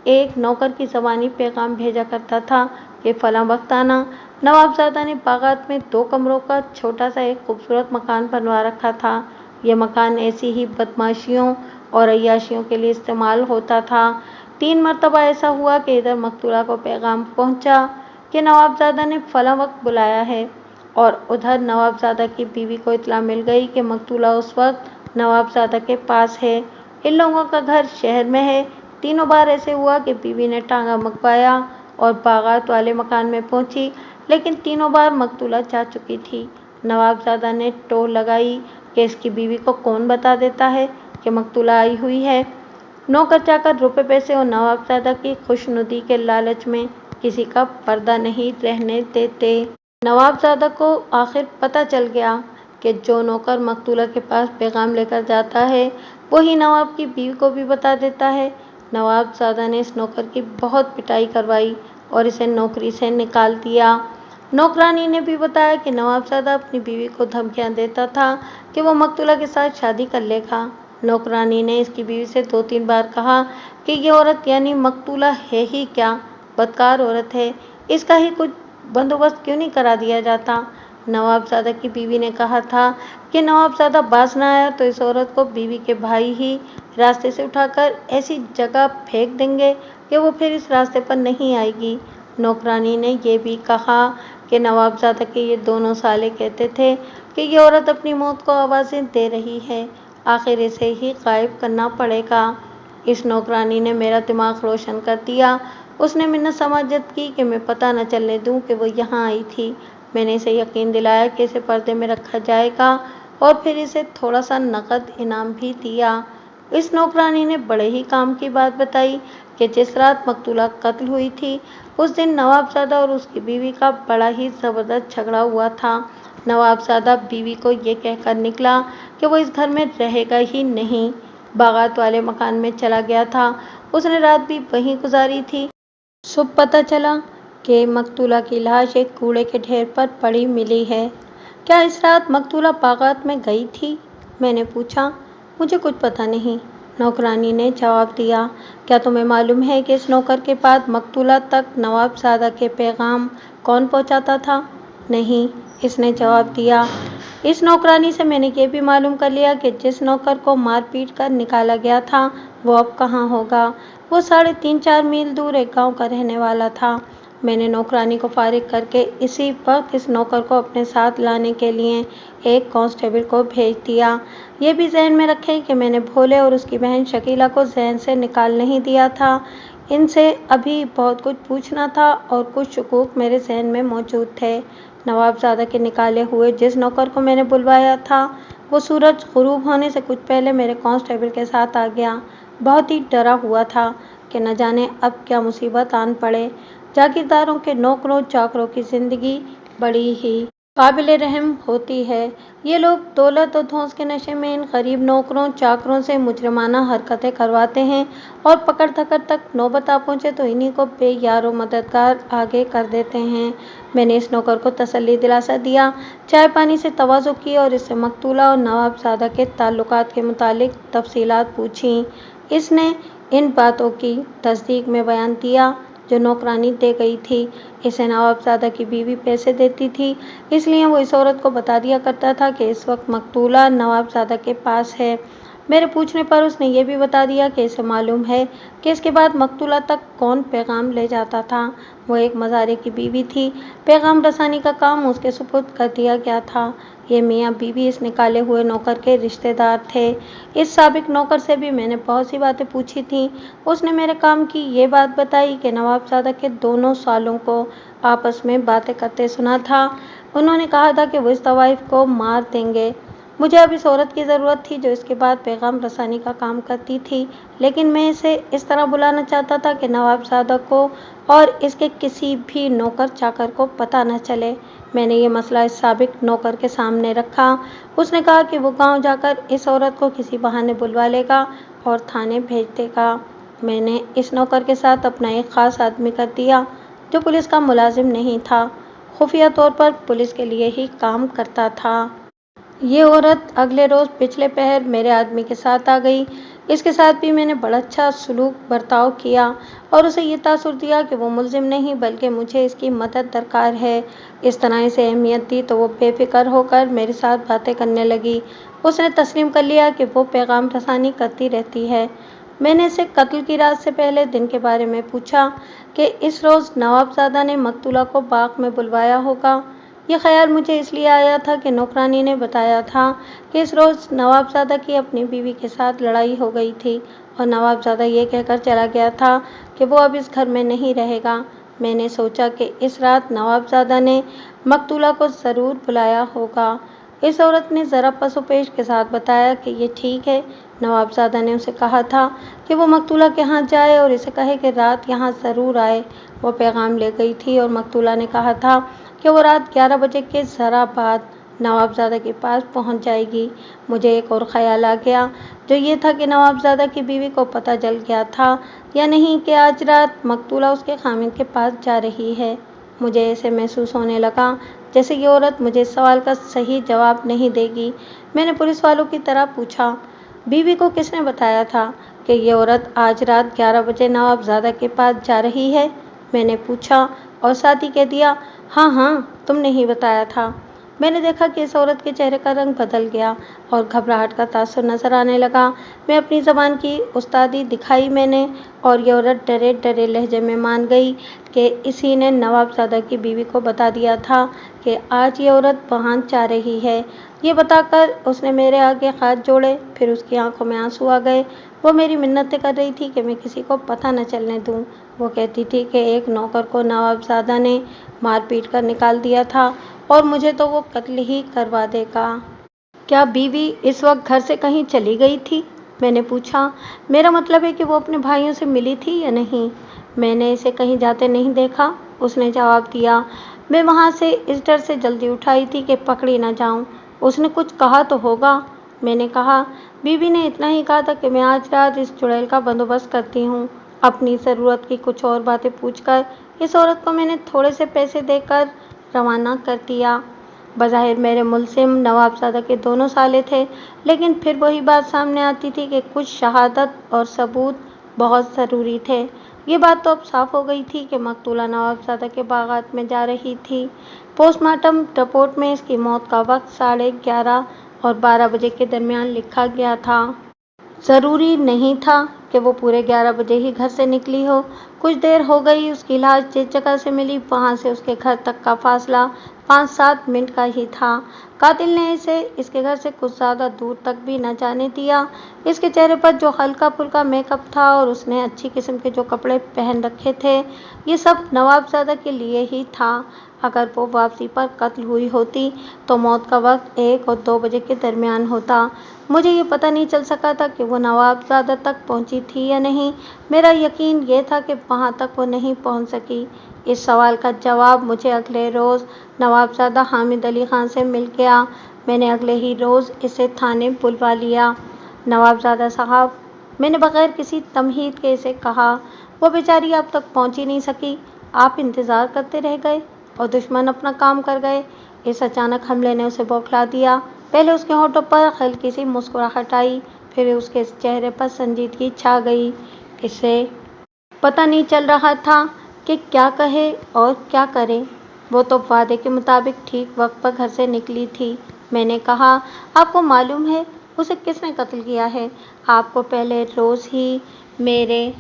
एक नौकर की ज़बानी पैगाम भेजा करता था कि फलां वक्त आना। नवाबजादा ने बागात में 2 कमरों का छोटा सा एक खूबसूरत मकान बनवा रखा था। यह मकान ऐसी ही बदमाशियों और अय्याशियों के लिए इस्तेमाल होता था। 3 मरतबा ऐसा हुआ कि इधर मकतूला को पैगाम पहुंचा कि नवाबजादा ने फलां वक्त बुलाया है और उधर नवाबजादा की बीवी को इत्तला मिल गई कि मकतूला उस वक्त नवाबजादा के पास है। इन लोगों का घर शहर में है। तीनों बार ऐसे हुआ कि बीवी ने टांगा मंगवाया और बागात वाले मकान में पहुंची, लेकिन तीनों बार मकतूला जा चुकी थी। नवाबजादा ने टोह लगाई कि इसकी बीवी को कौन बता देता है कि मकतूला आई हुई है। नौकर चाकर रुपए पैसे और नवाबजादा की खुशनुदी के लालच में किसी का पर्दा नहीं रहने देते। नवाबजादा को आखिर पता चल गया कि जो नौकर मकतूला के पास पैगाम लेकर जाता है वही नवाब की बीवी को भी बता देता है। नवाबजादा ने इस नौकर की बहुत पिटाई करवाई और इसे नौकरी से निकाल दिया। नौकरानी ने भी बताया कि नवाबजादा अपनी बीवी को धमकियां देता था कि वो मकतूला के साथ शादी कर लेगा। नौकरानी ने इसकी बीवी से 2-3 बार कहा कि ये औरत यानी मकतूला है ही क्या, बदकार औरत है, इसका ही कुछ बंदोबस्त क्यों नहीं करा दिया जाता। नवाबजादा की बीवी ने कहा था कि नवाबजादा बाज न आया तो इस औरत को बीवी के भाई ही रास्ते से उठाकर ऐसी जगह फेंक देंगे कि वो फिर इस रास्ते पर नहीं आएगी। नौकरानी ने यह भी कहा कि नवाबजादा के ये दोनों साले कहते थे कि ये औरत अपनी मौत को आवाज़ें दे रही है, आखिर इसे ही गायब करना पड़ेगा। इस नौकरानी ने मेरा दिमाग रोशन कर दिया। उसने मिन्नत समाजत की कि मैं पता न चलने दूं कि वो यहाँ आई थी। मैंने इसे यकीन दिलाया कि इसे पर्दे में रखा जाएगा और फिर इसे थोड़ा सा नकद इनाम भी दिया। इस नौकरानी ने बड़े ही काम की बात बताई कि जिस रात मकतूला कत्ल हुई थी उस दिन नवाबजादा और उसकी बीवी का बड़ा ही ज़बरदस्त झगड़ा हुआ था। नवाबजादा बीवी को ये कहकर निकला कि वो इस घर में रहेगा ही नहीं, बागात वाले मकान में चला गया था। उसने रात भी वहीं गुजारी थी। सुबह पता चला कि मकतूला की लाश एक कूड़े के ढेर पर पड़ी मिली है। क्या इस रात मकतूला बागात में गई थी? मैंने पूछा। मुझे कुछ पता नहीं, नौकरानी ने जवाब दिया। क्या तुम्हें मालूम है कि इस नौकर के बाद मकतूला तक नवाबजादा के पैगाम कौन पहुंचाता था? नहीं, इसने जवाब दिया। इस नौकरानी से मैंने ये भी मालूम कर लिया कि जिस नौकर को मार पीट कर निकाला गया था वो अब कहाँ होगा। वो 3.5-4 मील दूर एक गांव का रहने वाला था। मैंने नौकरानी को फारिग करके इसी वक्त इस नौकर को अपने साथ लाने के लिए एक कांस्टेबल को भेज दिया। ये भी जहन में रखें कि मैंने भोले और उसकी बहन शकीला को जहन से निकाल नहीं दिया था। इनसे अभी बहुत कुछ पूछना था और कुछ शकूक मेरे जहन में मौजूद थे। नवाबजादा के निकाले हुए जिस नौकर को मैंने बुलवाया था वो सूरज गुरूब होने से कुछ पहले मेरे कांस्टेबल के साथ आ गया। बहुत ही डरा हुआ था कि न जाने अब क्या मुसीबत आन पड़े। जागीरदारों के नौकरों चाकरों की जिंदगी बड़ी ही काबिल रहम होती है। ये लोग दौलत और धौंस के नशे में इन गरीब नौकरों चाकरों से मुजरिमाना हरकतें करवाते हैं और पकड़ धकड़ तक नौबत आ पहुंचे तो इन्हीं को बेयारो मददगार आगे कर देते हैं। मैंने इस नौकर को तसल्ली दिलासा दिया, चाय पानी से तवाज़ो की और इससे मकतूला और नवाबजादा के ताल्लुकात के मुतालिक तफसीलात पूछी। इसने इन बातों की तस्दीक में बयान दिया जो नौकरानी दे गई थी। इसे नवाबजादा की बीवी पैसे देती थी, इसलिए वो इस औरत को बता दिया करता था कि इस वक्त मकतूला नवाबजादा के पास है। मेरे पूछने पर उसने ये भी बता दिया कि इसे मालूम है कि इसके बाद मकतूला तक कौन पैगाम ले जाता था। वो एक मज़ारे की बीवी थी। पैगाम रसानी का काम उसके सुपुर्द कर दिया गया था। ये मियाँ बीवी इस निकाले हुए नौकर के रिश्तेदार थे। इस साबिक नौकर से भी मैंने बहुत सी बातें पूछी थीं। उसने मेरे काम की ये बात बताई कि नवाबजादा के दोनों सालों को आपस में बातें करते सुना था। उन्होंने कहा था कि वो इस तवाइफ को मार देंगे। मुझे अब इस औरत की ज़रूरत थी जो इसके बाद पैगाम रसानी का काम करती थी, लेकिन मैं इसे इस तरह बुलाना चाहता था कि नवाबजादा को और इसके किसी भी नौकर चाकर को पता न चले। मैंने ये मसला इस साबिक नौकर के सामने रखा। उसने कहा कि वो गांव जाकर इस औरत को किसी बहाने बुलवा लेगा और थाने भेज देगा। मैंने इस नौकर के साथ अपना एक ख़ास आदमी कर दिया जो पुलिस का मुलाजिम नहीं था, खुफिया तौर पर पुलिस के लिए ही काम करता था। ये औरत अगले रोज़ पिछले पहर मेरे आदमी के साथ आ गई। इसके साथ भी मैंने बड़ा अच्छा सलूक बर्ताव किया और उसे ये तासुर दिया कि वो मुलजिम नहीं बल्कि मुझे इसकी मदद दरकार है। इस तरह इसे अहमियत दी तो वो बेफिक्र होकर मेरे साथ बातें करने लगी। उसने तस्लीम कर लिया कि वो पैगाम रसानी करती रहती है। मैंने इसे कत्ल की रात से पहले दिन के बारे में पूछा कि इस रोज़ नवाबजादा ने मकतूला को बाग में बुलवाया होगा। ये ख्याल मुझे इसलिए आया था कि नौकरानी ने बताया था कि इस रोज़ नवाबजादा की अपनी बीवी के साथ लड़ाई हो गई थी और नवाबजादा ये कहकर चला गया था कि वो अब इस घर में नहीं रहेगा। मैंने सोचा कि इस रात नवाबजादा ने मकतूला को ज़रूर बुलाया होगा। इस औरत ने ज़रा पसोपेश के साथ बताया कि ये ठीक है। नवाबजादा ने उसे कहा था कि वो मकतूला के यहाँ जाए और इसे कहे कि रात यहाँ ज़रूर आए। वो पैगाम ले गई थी और मकतूला ने कहा था कि वो रात 11 बजे के ज़रा बाद नवाबजादा के पास पहुंच जाएगी। मुझे एक और ख़याल आ गया जो ये था कि नवाबजादा की बीवी को पता चल गया था या नहीं कि आज रात मकतूला उसके खामिद के पास जा रही है। मुझे ऐसे महसूस होने लगा जैसे ये औरत मुझे इस सवाल का सही जवाब नहीं देगी। मैंने पुलिस वालों की तरह पूछा, बीवी को किसने बताया था कि ये औरत आज रात 11 बजे नवाबजादा के पास जा रही है? मैंने पूछा और साथ ही कह दिया, हाँ हाँ, तुमने ही बताया था। मैंने देखा कि इस औरत के चेहरे का रंग बदल गया और घबराहट का तासुर नजर आने लगा। मैं अपनी ज़बान की उस्तादी दिखाई मैंने और ये औरत डरे डरे लहजे में मान गई कि इसी ने नवाबजादा की बीवी को बता दिया था कि आज ये औरत वहाँ जा रही है। ये बताकर उसने मेरे आगे हाथ जोड़े, फिर उसकी आंखों में आंसू आ गए। वो मेरी मिन्नतें कर रही थी कि मैं किसी को पता न चलने दूँ। वो कहती थी कि एक नौकर को नवाबजादा ने मार पीट कर निकाल दिया था और मुझे तो वो कत्ल ही करवा देगा। क्या बीवी इस वक्त घर से कहीं चली गई थी? मैंने पूछा। मेरा मतलब है कि वो अपने भाइयों से मिली थी या नहीं। मैंने इसे कहीं जाते नहीं देखा, उसने जवाब दिया। मैं वहाँ से इस डर से जल्दी उठ आई थी कि पकड़ी न जाऊँ। उसने कुछ कहा तो होगा। मैंने कहा, बीवी ने इतना ही कहा था कि मैं आज रात इस चुड़ैल का बंदोबस्त करती हूँ। अपनी ज़रूरत की कुछ और बातें पूछकर इस औरत को मैंने थोड़े से पैसे देकर रवाना कर दिया। बज़ाहिर मेरे मुल्ज़िम नवाबजादा के दोनों साले थे, लेकिन फिर वही बात सामने आती थी कि कुछ शहादत और सबूत बहुत ज़रूरी थे। ये बात तो अब साफ़ हो गई थी कि मकतूला नवाबजादा के बागात में जा रही थी। पोस्टमार्टम रिपोर्ट में इसकी मौत का वक्त 11:30 और 12 बजे के दरमियान लिखा गया था। ज़रूरी नहीं था कि वो पूरे 11 बजे ही घर से निकली हो। कुछ देर हो गई। उसकी लाश जिस जगह से मिली वहाँ से उसके घर तक का फासला 5-7 मिनट का ही था। कातिल ने इसे इसके घर से कुछ ज़्यादा दूर तक भी न जाने दिया। इसके चेहरे पर जो हल्का फुल्का मेकअप था और उसने अच्छी किस्म के जो कपड़े पहन रखे थे, ये सब नवाबजादा के लिए ही था। अगर वो वापसी पर कत्ल हुई होती तो मौत का वक्त 1 और 2 बजे के दरमियान होता। मुझे ये पता नहीं चल सका था कि वो नवाबजादा तक पहुंची थी या नहीं। मेरा यकीन ये था कि वहां तक वो नहीं पहुंच सकी। इस सवाल का जवाब मुझे अगले रोज़ नवाबजादा हामिद अली खान से मिल गया। मैंने अगले ही रोज़ इसे थाने बुलवा लिया। नवाबजादा साहब, मैंने बगैर किसी तमहीद के इसे कहा, वो बेचारी अब तक पहुंच ही नहीं सकी। आप इंतज़ार करते रह गए और दुश्मन अपना काम कर गए। इस अचानक हमले ने उसे बौखला दिया। पहले उसके होठों पर हल्की सी मुस्कुराहट आई, फिर उसके चेहरे पर संजीदगी छा गई। इसे पता नहीं चल रहा था कि क्या कहे और क्या करे। वो तो वादे के मुताबिक ठीक वक्त पर घर से निकली थी। मैंने कहा, आपको मालूम है उसे किसने कत्ल किया है? आपको पहले रोज़ ही मेरे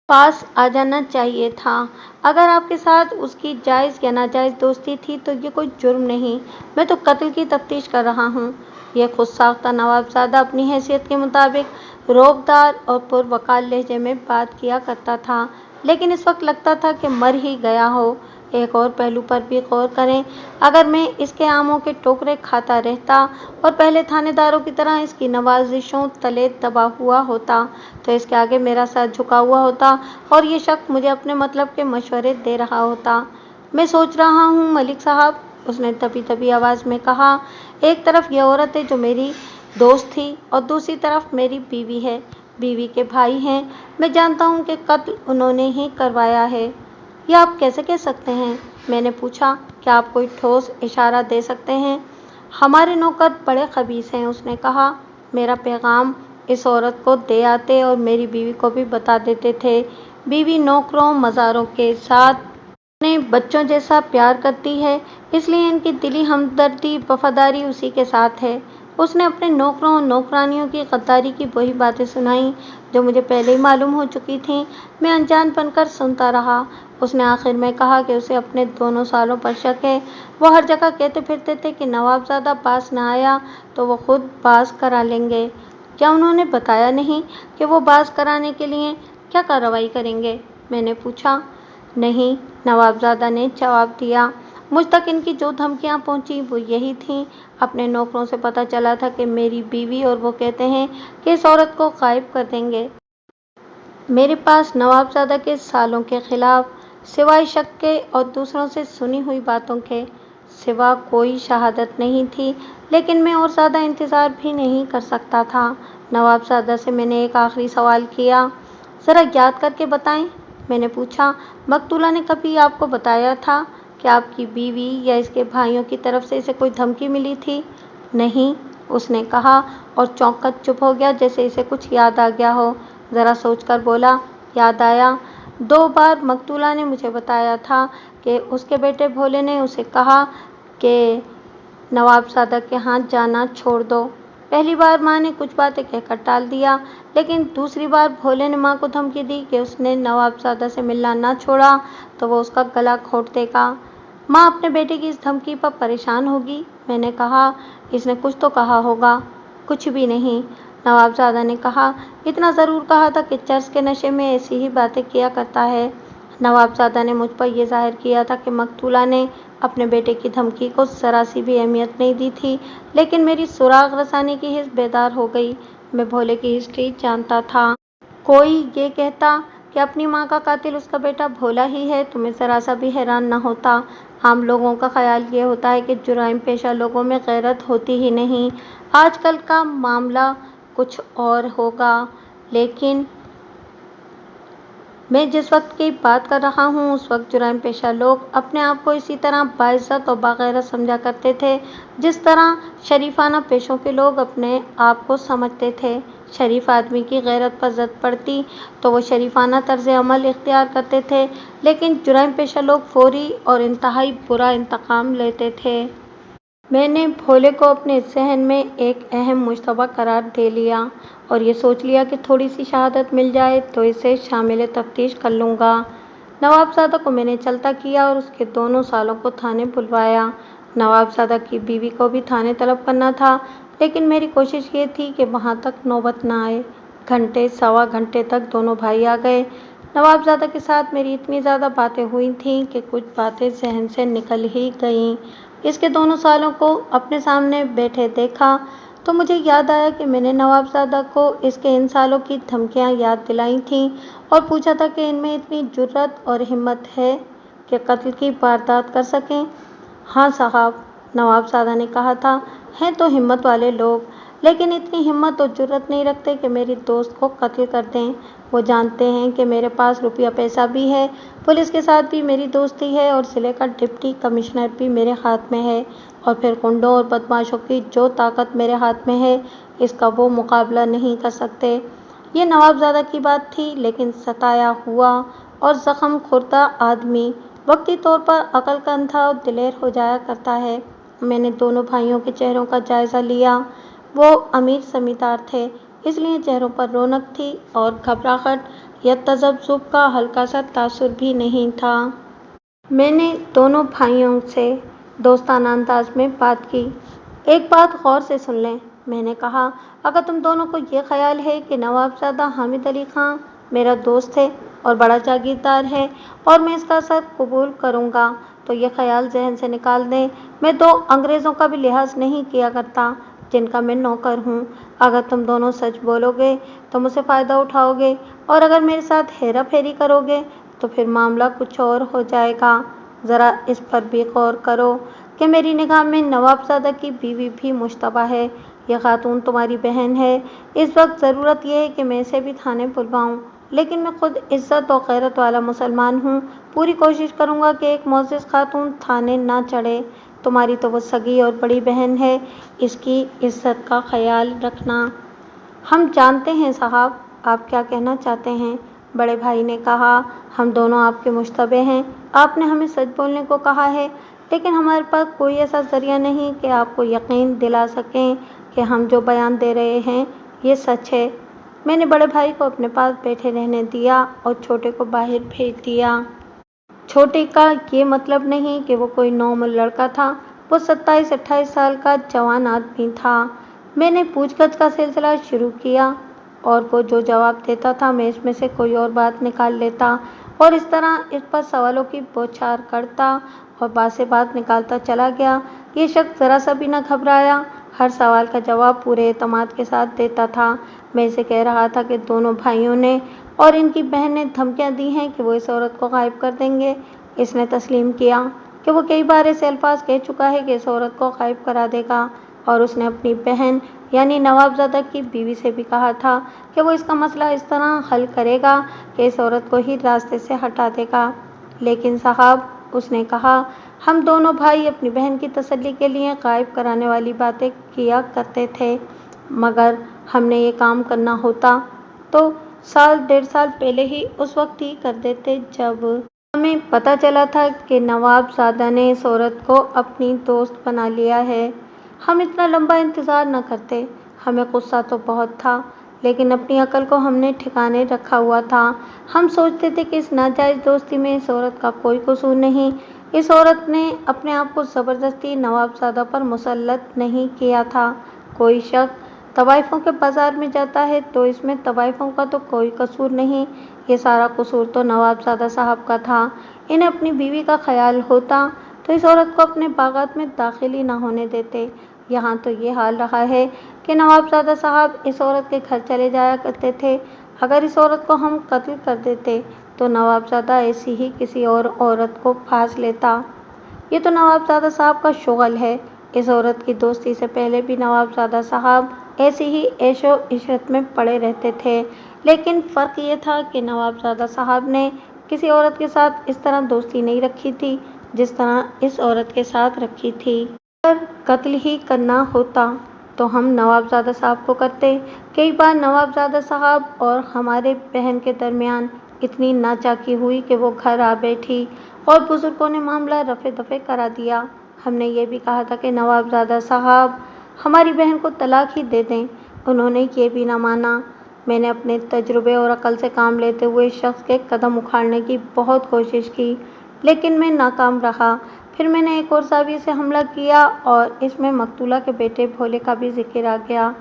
पास आ जाना चाहिए था। अगर आपके साथ उसकी जायज़ या नाजायज़ दोस्ती थी तो ये कोई जुर्म नहीं। मैं तो कत्ल की तफ्तीश कर रहा हूँ। यह खुद साख्ता नवाबजादा अपनी हैसियत के मुताबिक रौबदार और पुरवकार लहजे में बात किया करता था, लेकिन इस वक्त लगता था कि मर ही गया हो। एक और पहलू पर भी गौर करें। अगर मैं इसके आमों के टोकरे खाता रहता और पहले थानेदारों की तरह इसकी नवाजिशों तले दबा हुआ होता तो इसके आगे मेरा सर झुका हुआ होता और ये शख्स मुझे अपने मतलब के मशवरे दे रहा होता। मैं सोच रहा हूँ मलिक साहब, उसने दबी दबी आवाज़ में कहा। एक तरफ ये औरत है जो मेरी दोस्त थी और दूसरी तरफ मेरी बीवी है। बीवी के भाई हैं। मैं जानता हूँ कि कत्ल उन्होंने ही करवाया है। यह आप कैसे कह सकते हैं? मैंने पूछा। क्या आप कोई ठोस इशारा दे सकते हैं? हमारे नौकर बड़े खबीस हैं, उसने कहा। मेरा पैगाम इस औरत को दे आते और मेरी बीवी को भी बता देते थे। बीवी नौकरों मज़ारों के साथ अपने बच्चों जैसा प्यार करती है, इसलिए इनकी दिली हमदर्दी वफादारी उसी के साथ है। उसने अपने नौकरों और नौकरानियों की गद्दारी की वही बातें सुनाई जो मुझे पहले ही मालूम हो चुकी थीं। मैं अनजान बनकर सुनता रहा। उसने आखिर में कहा कि उसे अपने दोनों सालों पर शक है। वो हर जगह कहते फिरते थे कि नवाबजादा पास न आया तो वो खुद बाज करा लेंगे। क्या उन्होंने बताया नहीं कि वो बाज कराने के लिए क्या कार्रवाई करेंगे? मैंने पूछा। नहीं, नवाबजादा ने जवाब दिया। मुझ तक इनकी जो धमकियां पहुंची वो यही थीं। अपने नौकरों से पता चला था कि मेरी बीवी और वो कहते हैं कि इस औरत को गायब कर देंगे। मेरे पास नवाबजादा के सालों के खिलाफ सिवाय शक के और दूसरों से सुनी हुई बातों के सिवा कोई शहादत नहीं थी, लेकिन मैं और ज़्यादा इंतज़ार भी नहीं कर सकता था। नवाबजादा से मैंने एक आखिरी सवाल किया। ज़रा याद करके बताएं, मैंने पूछा। मकतूला ने कभी आपको बताया था कि आपकी बीवी या इसके भाइयों की तरफ से इसे कोई धमकी मिली थी? नहीं, उसने कहा और चौंक कर चुप हो गया, जैसे इसे कुछ याद आ गया हो। ज़रा सोचकर बोला, याद आया। 2 बार मकतूला ने मुझे बताया था कि उसके बेटे भोले ने उसे कहा कि नवाबजादा के हाथ जाना छोड़ दो। पहली बार माँ ने कुछ बातें कहकर टाल दिया, लेकिन दूसरी बार भोले ने माँ को धमकी दी कि उसने नवाबजादा से मिलना ना छोड़ा तो वो उसका गला घोंट देगा। माँ अपने बेटे की इस धमकी पर परेशान होगी। मैंने कहा, इसने कुछ तो कहा होगा। कुछ भी नहीं, नवाबजादा ने कहा। इतना ज़रूर कहा था कि चर्स के नशे में ऐसी ही बातें किया करता है। नवाबजादा ने मुझ पर यह ज़ाहिर किया था कि मकतूला ने अपने बेटे की धमकी को ज़रा सी भी अहमियत नहीं दी थी, लेकिन मेरी सुराग रसानी की हिस्स बेदार हो गई। मैं भोले की हिस्ट्री जानता था। कोई ये कहता कि अपनी माँ का कातिल उसका बेटा भोला ही है तो मैं ज़रा सा भी हैरान न होता। आम लोगों का ख्याल ये होता है कि जुराइम पेशा लोगों में गैरत होती ही नहीं। आजकल का मामला कुछ और होगा, लेकिन मैं जिस वक्त की बात कर रहा हूँ उस वक्त जुराइम पेशा लोग अपने आप को इसी तरह बाइज़्ज़त और बागैरत समझा करते थे जिस तरह शरीफाना पेशों के लोग अपने आप को समझते थे। शरीफ आदमी की गैरत पर ज़द पड़ती तो वो शरीफाना तर्ज अमल इख्तियार करते थे, लेकिन जुराइम पेशा लोग फौरी और इंतहाई बुरा इंतकाम लेते थे। मैंने भोले को अपने ज़हन में एक अहम मुश्तबा करार दे लिया और ये सोच लिया कि थोड़ी सी शहादत मिल जाए तो इसे शामिल तफ्तीश कर लूँगा। नवाबजादा को मैंने चलता किया और उसके दोनों सालों को थाने बुलवाया। नवाबजादा की बीवी को भी थाने तलब करना था, लेकिन मेरी कोशिश ये थी कि वहाँ तक नौबत न आए। घंटे सवा घंटे तक दोनों भाई आ गए। नवाबजादा के साथ मेरी इतनी ज़्यादा बातें हुई थीं कि कुछ बातें ज़हन से निकल ही गईं। इसके दोनों सालों को अपने सामने बैठे देखा तो मुझे याद आया कि मैंने नवाबजादा को इसके इन सालों की धमकियां याद दिलाई थीं और पूछा था कि इनमें इतनी जुर्रत और हिम्मत है कि कत्ल की वारदात कर सकें। हाँ साहब, नवाबजादा ने कहा था, हैं तो हिम्मत वाले लोग, लेकिन इतनी हिम्मत और जुर्रत नहीं रखते कि मेरी दोस्त को कत्ल कर दें। वो जानते हैं कि मेरे पास रुपया पैसा भी है, पुलिस के साथ भी मेरी दोस्ती है और ज़िले का डिप्टी कमिश्नर भी मेरे हाथ में है, और फिर गुंडों और बदमाशों की जो ताकत मेरे हाथ में है, इसका वो मुकाबला नहीं कर सकते। ये नवाबजादा की बात थी, लेकिन सताया हुआ और ज़ख्म खुर्दा आदमी वक्ती तौर पर अकल का अंधा और दिलेर हो जाया करता है। मैंने दोनों भाइयों के चेहरों का जायज़ा लिया। वो अमीर ज़मींदार थे, इसलिए चेहरों पर रौनक थी और घबराहट या तज़ब्ज़ुब का हल्का सा तासुर भी नहीं था। मैंने दोनों भाइयों से दोस्ताना अंदाज में बात की। एक बात गौर से सुन लें, मैंने कहा, अगर तुम दोनों को ये ख्याल है कि नवाबजादा हामिद अली खां मेरा दोस्त है और बड़ा जागीरदार है और मैं इसका असर कबूल करूँगा, तो ये ख्याल जहन से निकाल दें। मैं दो अंग्रेज़ों का भी लिहाज नहीं किया करता जिनका मैं नौकर हूँ। अगर तुम दोनों सच बोलोगे तो मुझसे फ़ायदा उठाओगे, और अगर मेरे साथ हेरा फेरी करोगे तो फिर मामला कुछ और हो जाएगा। ज़रा इस पर भी गौर करो कि मेरी निगाह में नवाबजादा की बीवी भी मुश्तबा है। यह खातून तुम्हारी बहन है। इस वक्त ज़रूरत यह है कि मैं इसे भी थाने बुलवाऊँ, लेकिन मैं खुद इज़्ज़त और गैरत वाला मुसलमान हूँ। पूरी कोशिश करूँगा कि एक मोअज़्ज़ज़ खातून थाने ना चढ़े। तुम्हारी तो वो सगी और बड़ी बहन है, इसकी इज़्ज़त का ख्याल रखना। हम जानते हैं साहब, आप क्या कहना चाहते हैं, बड़े भाई ने कहा। हम दोनों आपके मुश्तबे हैं। आपने हमें सच बोलने को कहा है, लेकिन हमारे पास कोई ऐसा ज़रिया नहीं कि आपको यकीन दिला सकें कि हम जो बयान दे रहे हैं ये सच है। मैंने बड़े भाई को अपने पास बैठे रहने दिया और छोटे को बाहर भेज दिया। छोटे का ये मतलब नहीं कि वो कोई नॉर्मल लड़का था। वो 27-28 साल का जवान आदमी था। मैंने पूछगछ का सिलसिला शुरू किया और वो जो जवाब देता था मैं इसमें से कोई और बात निकाल लेता और इस तरह इस पर सवालों की बौछार करता और बात से बात निकालता चला गया। ये शख्स ज़रा सा भी न घबराया, हर सवाल का जवाब पूरे एतमाद के साथ देता था। मैं इसे कह रहा था कि दोनों भाइयों ने और इनकी बहन ने धमकियां दी हैं कि वो इस औरत को गायब कर देंगे। इसने तस्लीम किया कि वो कई बार ऐसे अल्फाज कह चुका है कि इस औरत को गायब करा देगा, और उसने अपनी बहन यानी नवाबजादा की बीवी से भी कहा था कि वो इसका मसला इस तरह हल करेगा कि इस औरत को ही रास्ते से हटा देगा। लेकिन साहब, उसने कहा, हम दोनों भाई अपनी बहन की तसल्ली के लिए गायब कराने वाली बातें किया करते थे, मगर हमने ये काम करना होता तो साल 1.5 साल पहले ही उस वक्त ही कर देते जब हमें पता चला था कि नवाबजादा ने इस औरत को अपनी दोस्त बना लिया है। हम इतना लंबा इंतज़ार न करते। हमें गुस्सा तो बहुत था, लेकिन अपनी अकल को हमने ठिकाने रखा हुआ था। हम सोचते थे कि इस नाजायज़ दोस्ती में इस औरत का कोई कसूर नहीं। इस औरत ने अपने आप को ज़बरदस्ती नवाबजादा पर मुसल्लत नहीं किया था। कोई शख्स तवाइफों के बाज़ार में जाता है तो इसमें तवाइफों का तो कोई कसूर नहीं, ये सारा कसूर तो नवाबजादा साहब का था। इन्हें अपनी बीवी का ख्याल होता तो इस औरत को अपने बागात में दाखिल ही ना होने देते। यहाँ तो ये हाल रहा है कि नवाबजादा साहब इस औरत के घर चले जाया करते थे। अगर इस औरत को हम कत्ल कर देते तो नवाबजादा ऐसी ही किसी और औरत को फांस लेता। ये तो नवाबजादा साहब का शुगल है। इस औरत की दोस्ती से पहले भी नवाबजादा साहब ऐसी ही ऐशो इशरत में पड़े रहते थे, लेकिन फ़र्क ये था कि नवाबजादा साहब ने किसी औरत के साथ इस तरह दोस्ती नहीं रखी थी जिस तरह इस औरत के साथ रखी थी। अगर कत्ल ही करना होता तो हम नवाबजादा साहब को करते। कई बार नवाबजादा साहब और हमारे बहन के दरमियान इतनी नाचाकी हुई कि वो घर आ बैठी और बुजुर्गों ने मामला रफे दफे करा दिया। हमने ये भी कहा था कि नवाबजादा साहब हमारी बहन को तलाक ही दे दें। उन्होंने ये भी ना माना। मैंने अपने तजुर्बे और अकल से काम लेते हुए इस शख्स के कदम उखाड़ने की बहुत कोशिश की, लेकिन मैं नाकाम रहा। फिर मैंने एक और ज़ाविये से हमला किया और इसमें मकतूला के बेटे भोले का भी जिक्र आ गया।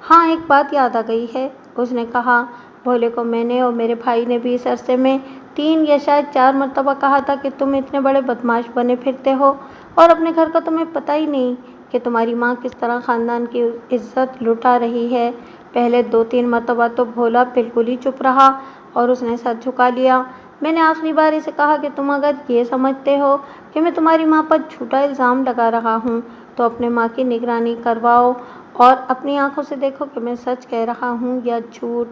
हाँ, एक बात याद आ गई है, उसने कहा, भोले को मैंने और मेरे भाई ने भी इस अरसे में 3 या शायद 4 मरतबा कहा था कि तुम इतने बड़े बदमाश बने फिरते हो और अपने घर का तुम्हें पता ही नहीं कि तुम्हारी माँ किस तरह खानदान की इज्जत लुटा रही है। पहले 2-3 मरतबा तो भोला बिल्कुल ही चुप रहा और उसने सर झुका लिया। मैंने आखिरी बार इसे कहा कि तुम अगर ये समझते हो कि मैं तुम्हारी माँ पर झूठा इल्ज़ाम लगा रहा हूँ तो अपने माँ की निगरानी करवाओ और अपनी आंखों से देखो कि मैं सच कह रहा हूँ या झूठ।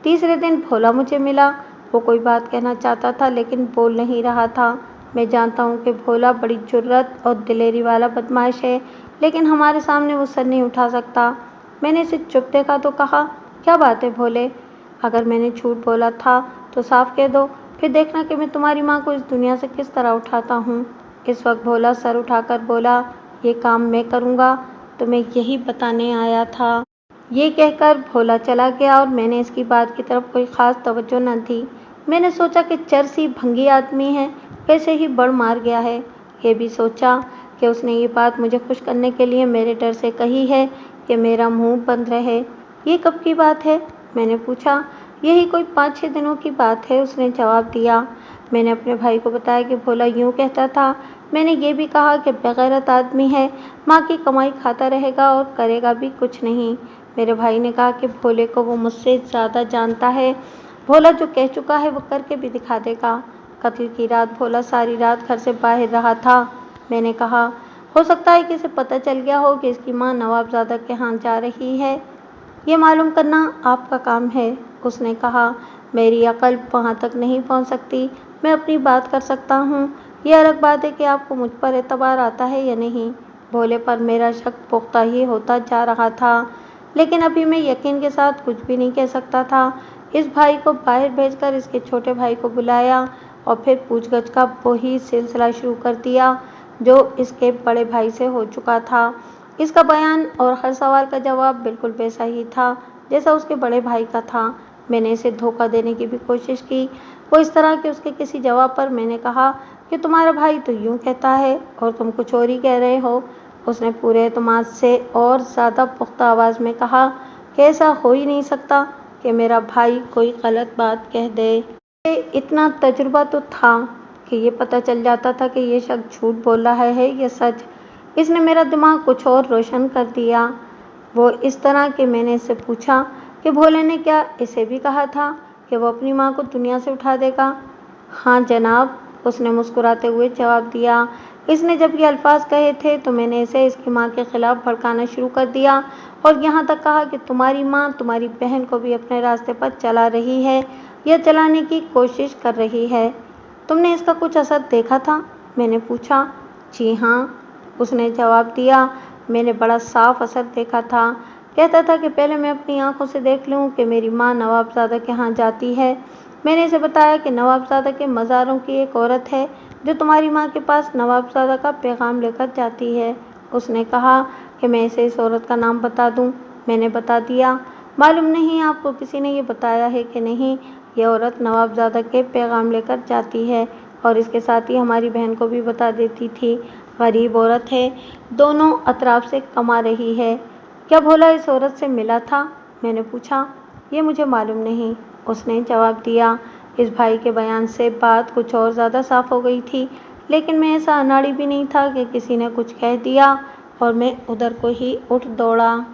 तीसरे दिन भोला मुझे मिला। वो कोई बात कहना चाहता था लेकिन बोल नहीं रहा था। मैं जानता हूँ कि भोला बड़ी जुर्रत और दिलेरी वाला बदमाश है, लेकिन हमारे सामने वो सर नहीं उठा सकता। मैंने इसे चुप देखा तो कहा, क्या बात है भोले, अगर मैंने झूठ बोला था तो साफ कह दो, फिर देखना कि मैं तुम्हारी माँ को इस दुनिया से किस तरह उठाता हूँ। इस वक्त भोला सर उठाकर बोला, ये काम मैं करूँगा, तुम्हें यही बताने आया था। ये कहकर भोला चला गया और मैंने इसकी बात की तरफ कोई ख़ास तवज्जो न दी। मैंने सोचा कि चरसी भंगी आदमी है, वैसे ही बड़ मार गया है। ये भी सोचा कि उसने ये बात मुझे खुश करने के लिए मेरे डर से कही है कि मेरा मुंह बंद रहे। ये कब की बात है? मैंने पूछा। यही कोई 5-6 दिनों की बात है, उसने जवाब दिया। मैंने अपने भाई को बताया कि भोला यूँ कहता था। मैंने ये भी कहा कि बेगैरत आदमी है, माँ की कमाई खाता रहेगा और करेगा भी कुछ नहीं। मेरे भाई ने कहा कि भोले को वो मुझसे ज़्यादा जानता है, भोला जो कह चुका है वो करके भी दिखा देगा। कत्ल की रात भोला सारी रात घर से बाहर रहा था। मैंने कहा, हो सकता है कि इसे पता चल गया हो कि इसकी माँ नवाबजादा के यहाँ जा रही है। ये मालूम करना आपका काम है। उसने कहा, मेरी अकल वहाँ तक नहीं पहुँच सकती, मैं अपनी बात कर सकता हूँ। ये अलग बात है कि आपको मुझ पर एतबार आता है या नहीं। भोले पर मेरा शक पुख्ता ही होता जा रहा था, लेकिन अभी मैं यकीन के साथ कुछ भी नहीं कह सकता था। इस भाई को बाहर भेजकर इसके छोटे भाई को बुलाया और फिर पूछगछ का वही सिलसिला शुरू कर दिया जो इसके बड़े भाई से हो चुका था। इसका बयान और हर सवाल का जवाब बिल्कुल वैसा ही था जैसा उसके बड़े भाई का था। मैंने इसे धोखा देने की भी कोशिश की। वो इस तरह के उसके किसी जवाब पर मैंने कहा कि तुम्हारा भाई तो यूँ कहता है और तुम कुछ और ही कह रहे हो। उसने पूरे एतमाद से और ज़्यादा पुख्ता आवाज़ में कहा कि ऐसा हो ही नहीं सकता कि मेरा भाई कोई गलत बात कह दे। इतना तजुर्बा तो था कि ये पता चल जाता था कि ये शख्स झूठ बोल रहा है या सच। इसने मेरा दिमाग कुछ और रोशन कर दिया। वो इस तरह कि मैंने इससे पूछा कि भोले ने क्या इसे भी कहा था कि वो अपनी माँ को दुनिया से उठा देगा? हाँ जनाब, उसने मुस्कुराते हुए जवाब दिया। इसने जब ये अल्फाज कहे थे तो मैंने इसे इसकी माँ के खिलाफ भड़काना शुरू कर दिया और यहाँ तक कहा कि तुम्हारी माँ तुम्हारी बहन को भी अपने रास्ते पर चला रही है या चलाने की कोशिश कर रही है। तुमने इसका कुछ असर देखा था? मैंने पूछा। जी हाँ, उसने जवाब दिया, मैंने बड़ा साफ असर देखा था। कहता था कि पहले मैं अपनी आंखों से देख लूँ कि मेरी माँ नवाबजादा के यहाँ जाती है। मैंने इसे बताया कि नवाबजादा के मज़ारों की एक औरत है जो तुम्हारी माँ के पास नवाबजादा का पैगाम लेकर जाती है। उसने कहा कि मैं इसे इस औरत का नाम बता दूँ। मैंने बता दिया। मालूम नहीं आपको किसी ने ये बताया है कि नहीं, ये औरत नवाबजादा के पैगाम लेकर जाती है और इसके साथ ही हमारी बहन को भी बता देती थी। गरीब औरत है, दोनों अतराफ से कमा रही है। क्या भोला इस औरत से मिला था? मैंने पूछा। ये मुझे मालूम नहीं, उसने जवाब दिया। इस भाई के बयान से बात कुछ और ज़्यादा साफ हो गई थी, लेकिन मैं ऐसा अनाड़ी भी नहीं था कि किसी ने कुछ कह दिया और मैं उधर को ही उठ दौड़ा।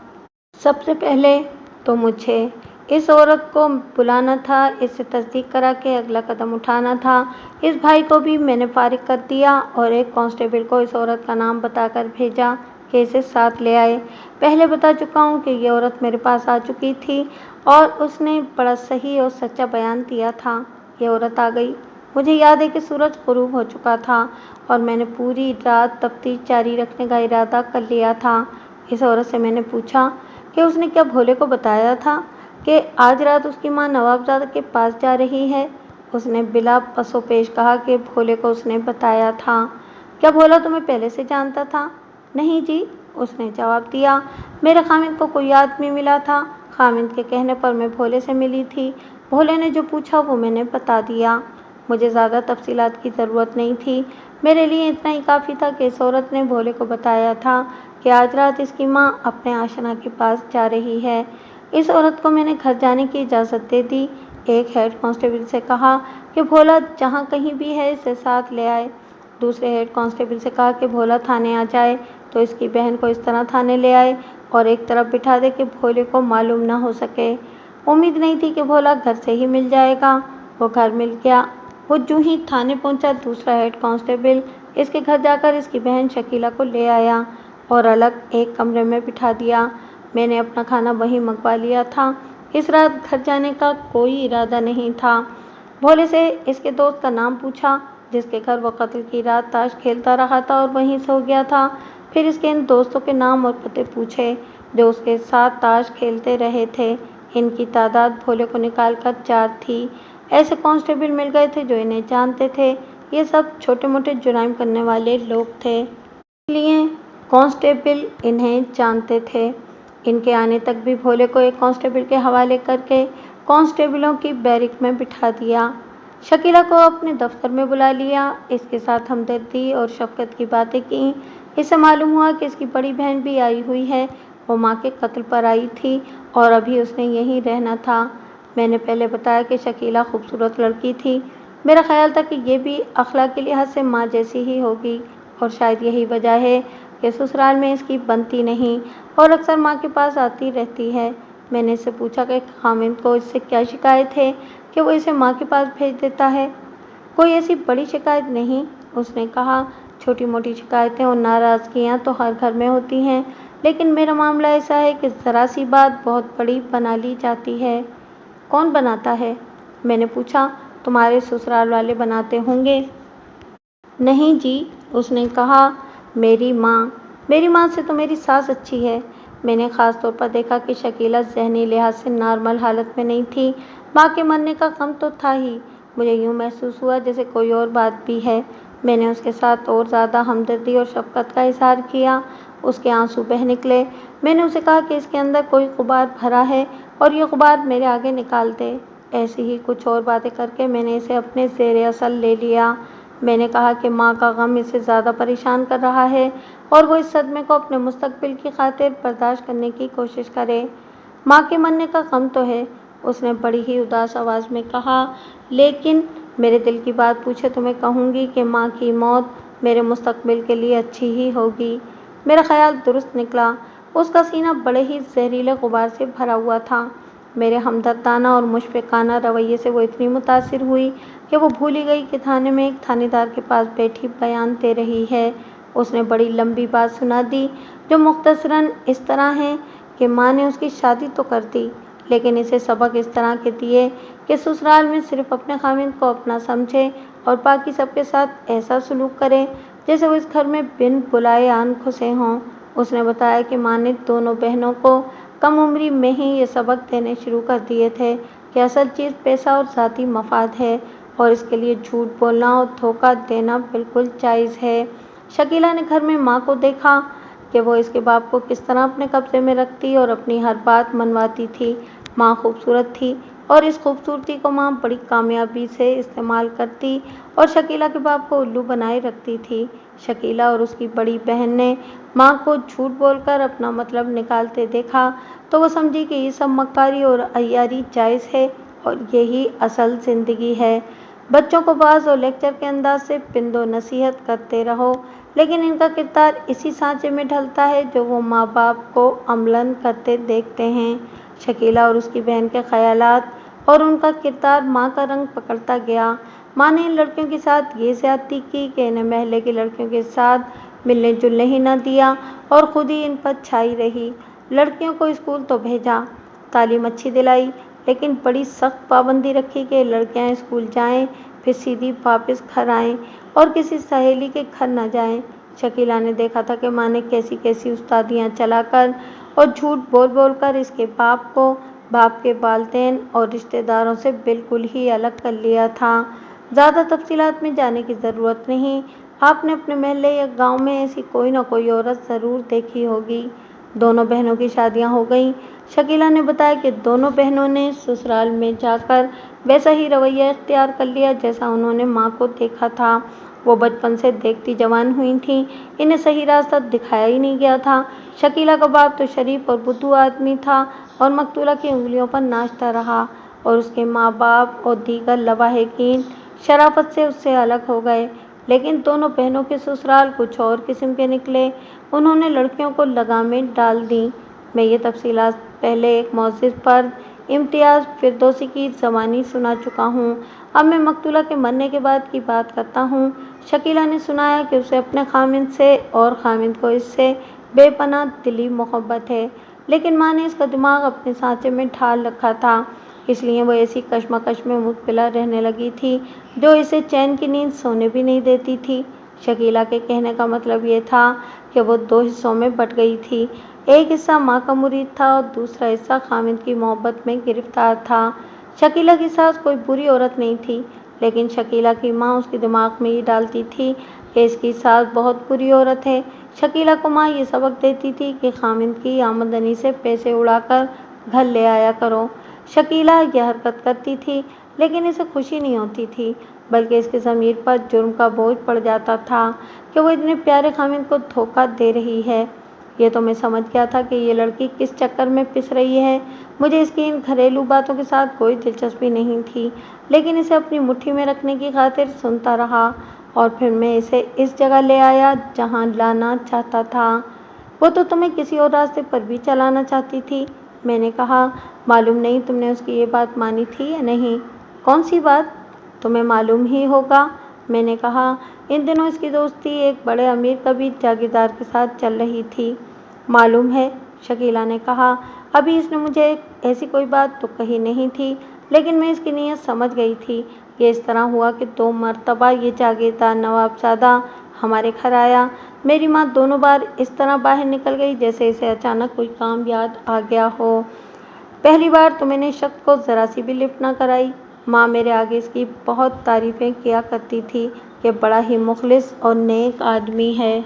सबसे पहले तो मुझे इस औरत को बुलाना था, इससे तस्दीक करा के अगला कदम उठाना था। इस भाई को भी मैंने फारिग कर दिया और एक कांस्टेबल को इस औरत का नाम बताकर भेजा कि इसे साथ ले आए। पहले बता चुका हूँ कि ये औरत मेरे पास आ चुकी थी और उसने बड़ा सही और सच्चा बयान दिया था। ये औरत आ गई। मुझे याद है कि सूरज गुरूब हो चुका था और मैंने पूरी रात तफ्तीश जारी रखने का इरादा कर लिया था। इस औरत से मैंने पूछा कि उसने क्या भोले को बताया था कि आज रात उसकी माँ नवाबजादा के पास जा रही है। उसने बिला पसोपेश कहा कि भोले को उसने बताया था। क्या भोला तुम्हें पहले से जानता था? नहीं जी, उसने जवाब दिया। मेरे खामिद को कोई आदमी मिला था, खामिद के कहने पर मैं भोले से मिली थी। भोले ने जो पूछा वो मैंने बता दिया। मुझे ज़्यादा तफसीलात की ज़रूरत नहीं थी, मेरे लिए इतना ही काफ़ी था कि इस औरत ने भोले को बताया था कि आज रात इसकी माँ अपने आशना के पास जा रही है। इस औरत को मैंने घर जाने की इजाज़त दे दी। एक हेड कांस्टेबल से कहा कि भोला जहाँ कहीं भी है इसे साथ ले आए। दूसरे हेड कांस्टेबल से कहा कि भोला थाने आ जाए तो इसकी बहन को इस तरह थाने ले आए और एक तरफ बिठा दे कि भोले को मालूम न हो सके। उम्मीद नहीं थी कि भोला घर से ही मिल जाएगा। वो घर मिल गया। वो जूं ही थाने पहुंचा, दूसरा हेड कांस्टेबल इसके घर जाकर इसकी बहन शकीला को ले आया और अलग एक कमरे में बिठा दिया। मैंने अपना खाना वहीं मंगवा लिया था। इस रात घर जाने का कोई इरादा नहीं था। भोले से इसके दोस्त का नाम पूछा जिसके घर वो कत्ल की रात ताश खेलता रहा था और वहीं सो गया था। फिर इसके इन दोस्तों के नाम और पते पूछे जो उसके साथ ताश खेलते रहे थे। इनकी तादाद भोले को निकालकर 4 थी। ऐसे कांस्टेबल मिल गए थे जो इन्हें जानते थे। ये सब छोटे मोटे जुर्म करने वाले लोग थे, इसलिए कांस्टेबल इन्हें जानते थे। इनके आने तक भी भोले को एक कांस्टेबल के हवाले करके कांस्टेबलों की बैरिक में बिठा दिया। शकीला को अपने दफ्तर में बुला लिया। इसके साथ हमदर्दी और शफकत की बातें की। इससे मालूम हुआ कि इसकी बड़ी बहन भी आई हुई है। वो माँ के कत्ल पर आई थी और अभी उसने यहीं रहना था। मैंने पहले बताया कि शकीला खूबसूरत लड़की थी। मेरा ख्याल था कि ये भी अखलाकी लिहाज से माँ जैसी ही होगी और शायद यही वजह है कि ससुराल में इसकी बनती नहीं और अक्सर माँ के पास आती रहती है। मैंने इससे पूछा कि खामिद को इससे क्या शिकायत है कि वो इसे माँ के पास भेज देता है। कोई ऐसी बड़ी शिकायत नहीं, उसने कहा। छोटी मोटी शिकायतें और नाराज़गियाँ तो हर घर में होती हैं, लेकिन मेरा मामला ऐसा है कि ज़रा सी बात बहुत बड़ी बना ली जाती है। कौन बनाता है? मैंने पूछा। तुम्हारे ससुराल वाले बनाते होंगे। नहीं जी, उसने कहा। मेरी माँ से तो मेरी सास अच्छी है। मैंने ख़ास तौर पर देखा कि शकीला ज़हनी लिहाज से नॉर्मल हालत में नहीं थी। माँ के मरने का गम तो था ही। मुझे यूँ महसूस हुआ जैसे कोई और बात भी है। मैंने उसके साथ और ज़्यादा हमदर्दी और शफ़क़त का इज़हार किया। उसके आंसू बह निकले। मैंने उसे कहा कि इसके अंदर कोई ग़ुबार भरा है और ये ग़ुबार मेरे आगे निकाल दे। ऐसी ही कुछ और बातें करके मैंने इसे अपने ज़ेरे असल ले लिया। मैंने कहा कि माँ का गम इसे ज़्यादा परेशान कर रहा है और वो इस सदमे को अपने मुस्तक़बिल की खातिर बर्दाश्त करने की कोशिश करे। माँ के मरने का गम तो है, उसने बड़ी ही उदास आवाज़ में कहा, लेकिन मेरे दिल की बात पूछे तो मैं कहूँगी कि माँ की मौत मेरे मुस्तक़बिल के लिए अच्छी ही होगी। मेरा ख्याल दुरुस्त निकला। उसका सीना बड़े ही जहरीले ग़ुबार से भरा हुआ था। मेरे हमदर्दाना और मुशफ़िक़ाना रवैये से वो इतनी मुतासिर हुई कि वो भूल ही गई कि थाने में एक थानेदार के पास बैठी बयान दे रही है। उसने बड़ी लंबी बात सुना दी जो मुख्तसरन इस तरह है कि माँ ने उसकी शादी तो कर दी, लेकिन इसे सबक इस तरह के दिए कि ससुराल में सिर्फ अपने खामिद को अपना समझे और बाकी सबके साथ ऐसा सलूक करे जैसे वो इस घर में बिन बुलाए आन घुसे हों। उसने बताया कि माँ ने दोनों बहनों को कम उम्री में ही ये सबक देने शुरू कर दिए थे कि असल चीज़ पैसा और ज़ाती मफाद है और इसके लिए झूठ बोलना और धोखा देना बिल्कुल जायज़ है। शकीला ने घर में माँ को देखा कि वो इसके बाप को किस तरह अपने कब्ज़े में रखती और अपनी हर बात मनवाती थी। माँ खूबसूरत थी और इस खूबसूरती को माँ बड़ी कामयाबी से इस्तेमाल करती और शकीला के बाप को उल्लू बनाए रखती थी। शकीला और उसकी बड़ी बहन ने माँ को झूठ बोलकर अपना मतलब निकालते देखा तो वो समझी कि ये सब मक्कारी और अय्यारी जायज़ है और यही असल ज़िंदगी है। बच्चों को बाज़ और लेक्चर के अंदाज से पिंदो नसीहत करते रहो, लेकिन इनका किरदार इसी सांचे में ढलता है जो वो माँ बाप को अमलन करते देखते हैं। शकीला और उसकी बहन के ख़यालात और उनका किरदार माँ का रंग पकड़ता गया। माँ ने इन लड़कियों के साथ ये ज़्यादती की कि इन्हें महल्ले की लड़कियों के साथ मिलने जुलने ही न दिया और ख़ुद ही इन पर छाई रही। लड़कियों को स्कूल तो भेजा, तालीम अच्छी दिलाई, लेकिन बड़ी सख्त पाबंदी रखी कि लड़कियां स्कूल जाएं फिर सीधी वापस घर आएं और किसी सहेली के घर न जाएं। शकीला ने देखा था कि माँ ने कैसी कैसी उस्तादियाँ चलाकर और झूठ बोल बोल कर इसके बाप को बाप के वालिदैन और रिश्तेदारों से बिल्कुल ही अलग कर लिया था। ज़्यादा तफसीलात में जाने की ज़रूरत नहीं। आपने अपने महल्ले या गांव में ऐसी कोई ना कोई औरत ज़रूर देखी होगी। दोनों बहनों की शादियां हो गईं। शकीला ने बताया कि दोनों बहनों ने ससुराल में जाकर वैसा ही रवैया इख्तियार कर लिया जैसा उन्होंने माँ को देखा था। وہ بچپن سے دیکھتی جوان ہوئی تھیں، انہیں صحیح راستہ دکھایا ہی نہیں گیا تھا۔ شکیلہ کا باپ تو شریف اور بدھو آدمی تھا اور مقتولہ کی انگلیوں پر ناچتا رہا، اور اس کے ماں باپ اور دیگر لواحقین شرافت سے اس سے الگ ہو گئے۔ لیکن دونوں بہنوں کے سسرال کچھ اور قسم کے نکلے، انہوں نے لڑکیوں کو لگامیں ڈال دیں۔ میں یہ تفصیلات پہلے ایک معزز فرد امتیاز فردوسی کی زبانی سنا چکا ہوں، اب میں مقتولہ کے مرنے کے بعد کی بات کرتا ہوں۔ شکیلہ نے سنایا کہ اسے اپنے خامند سے اور خامند کو اس سے بے پناہ دلی محبت ہے، لیکن ماں نے اس کا دماغ اپنے سانچے میں ڈھال رکھا تھا، اس لیے وہ ایسی کشمکش میں مبتلا رہنے لگی تھی جو اسے چین کی نیند سونے بھی نہیں دیتی تھی۔ شکیلہ کے کہنے کا مطلب یہ تھا کہ وہ دو حصوں میں بٹ گئی تھی، ایک حصہ ماں کا مرید تھا اور دوسرا حصہ خامند کی محبت میں گرفتار تھا۔ شکیلہ کی ساس کوئی بری عورت نہیں تھی، لیکن شکیلہ کی ماں اس کے دماغ میں یہ ڈالتی تھی کہ اس کی ساس بہت بری عورت ہے۔ شکیلہ کو ماں یہ سبق دیتی تھی کہ خامند کی آمدنی سے پیسے اڑا کر گھر لے آیا کرو۔ شکیلہ یہ حرکت کرتی تھی، لیکن اسے خوشی نہیں ہوتی تھی، بلکہ اس کی ضمیر پر جرم کا بوجھ پڑ جاتا تھا کہ وہ اتنے پیارے خامند کو دھوکہ دے رہی ہے۔ یہ تو میں سمجھ گیا تھا کہ یہ لڑکی کس چکر میں پس رہی ہے، مجھے اس کی ان گھریلو باتوں کے ساتھ کوئی دلچسپی نہیں تھی، لیکن اسے اپنی مٹھی میں رکھنے کی خاطر سنتا رہا، اور پھر میں اسے اس جگہ لے آیا جہاں لانا چاہتا تھا۔ وہ تو تمہیں کسی اور راستے پر بھی چلانا چاہتی تھی، میں نے کہا۔ معلوم نہیں تم نے اس کی یہ بات مانی تھی یا نہیں۔ کون سی بات؟ تمہیں معلوم ہی ہوگا، میں نے کہا۔ ان دنوں اس کی دوستی ایک بڑے امیر قبیل جاگیردار کے ساتھ چل رہی تھی۔ معلوم ہے، شکیلہ نے کہا۔ ابھی اس نے مجھے ایسی کوئی بات تو کہی نہیں تھی، لیکن میں اس کی نیت سمجھ گئی تھی۔ یہ اس طرح ہوا کہ 2 مرتبہ یہ جاگیردار نواب زادہ ہمارے گھر آیا۔ میری ماں دونوں بار اس طرح باہر نکل گئی جیسے اسے اچانک کوئی کام یاد آ گیا ہو۔ پہلی بار تو میں نے شخص کو ذرا سی بھی لفٹ نہ کرائی۔ ماں میرے آگے اس کی بہت تعریفیں کیا کرتی تھی کہ بڑا ہی مخلص اور نیک آدمی ہے۔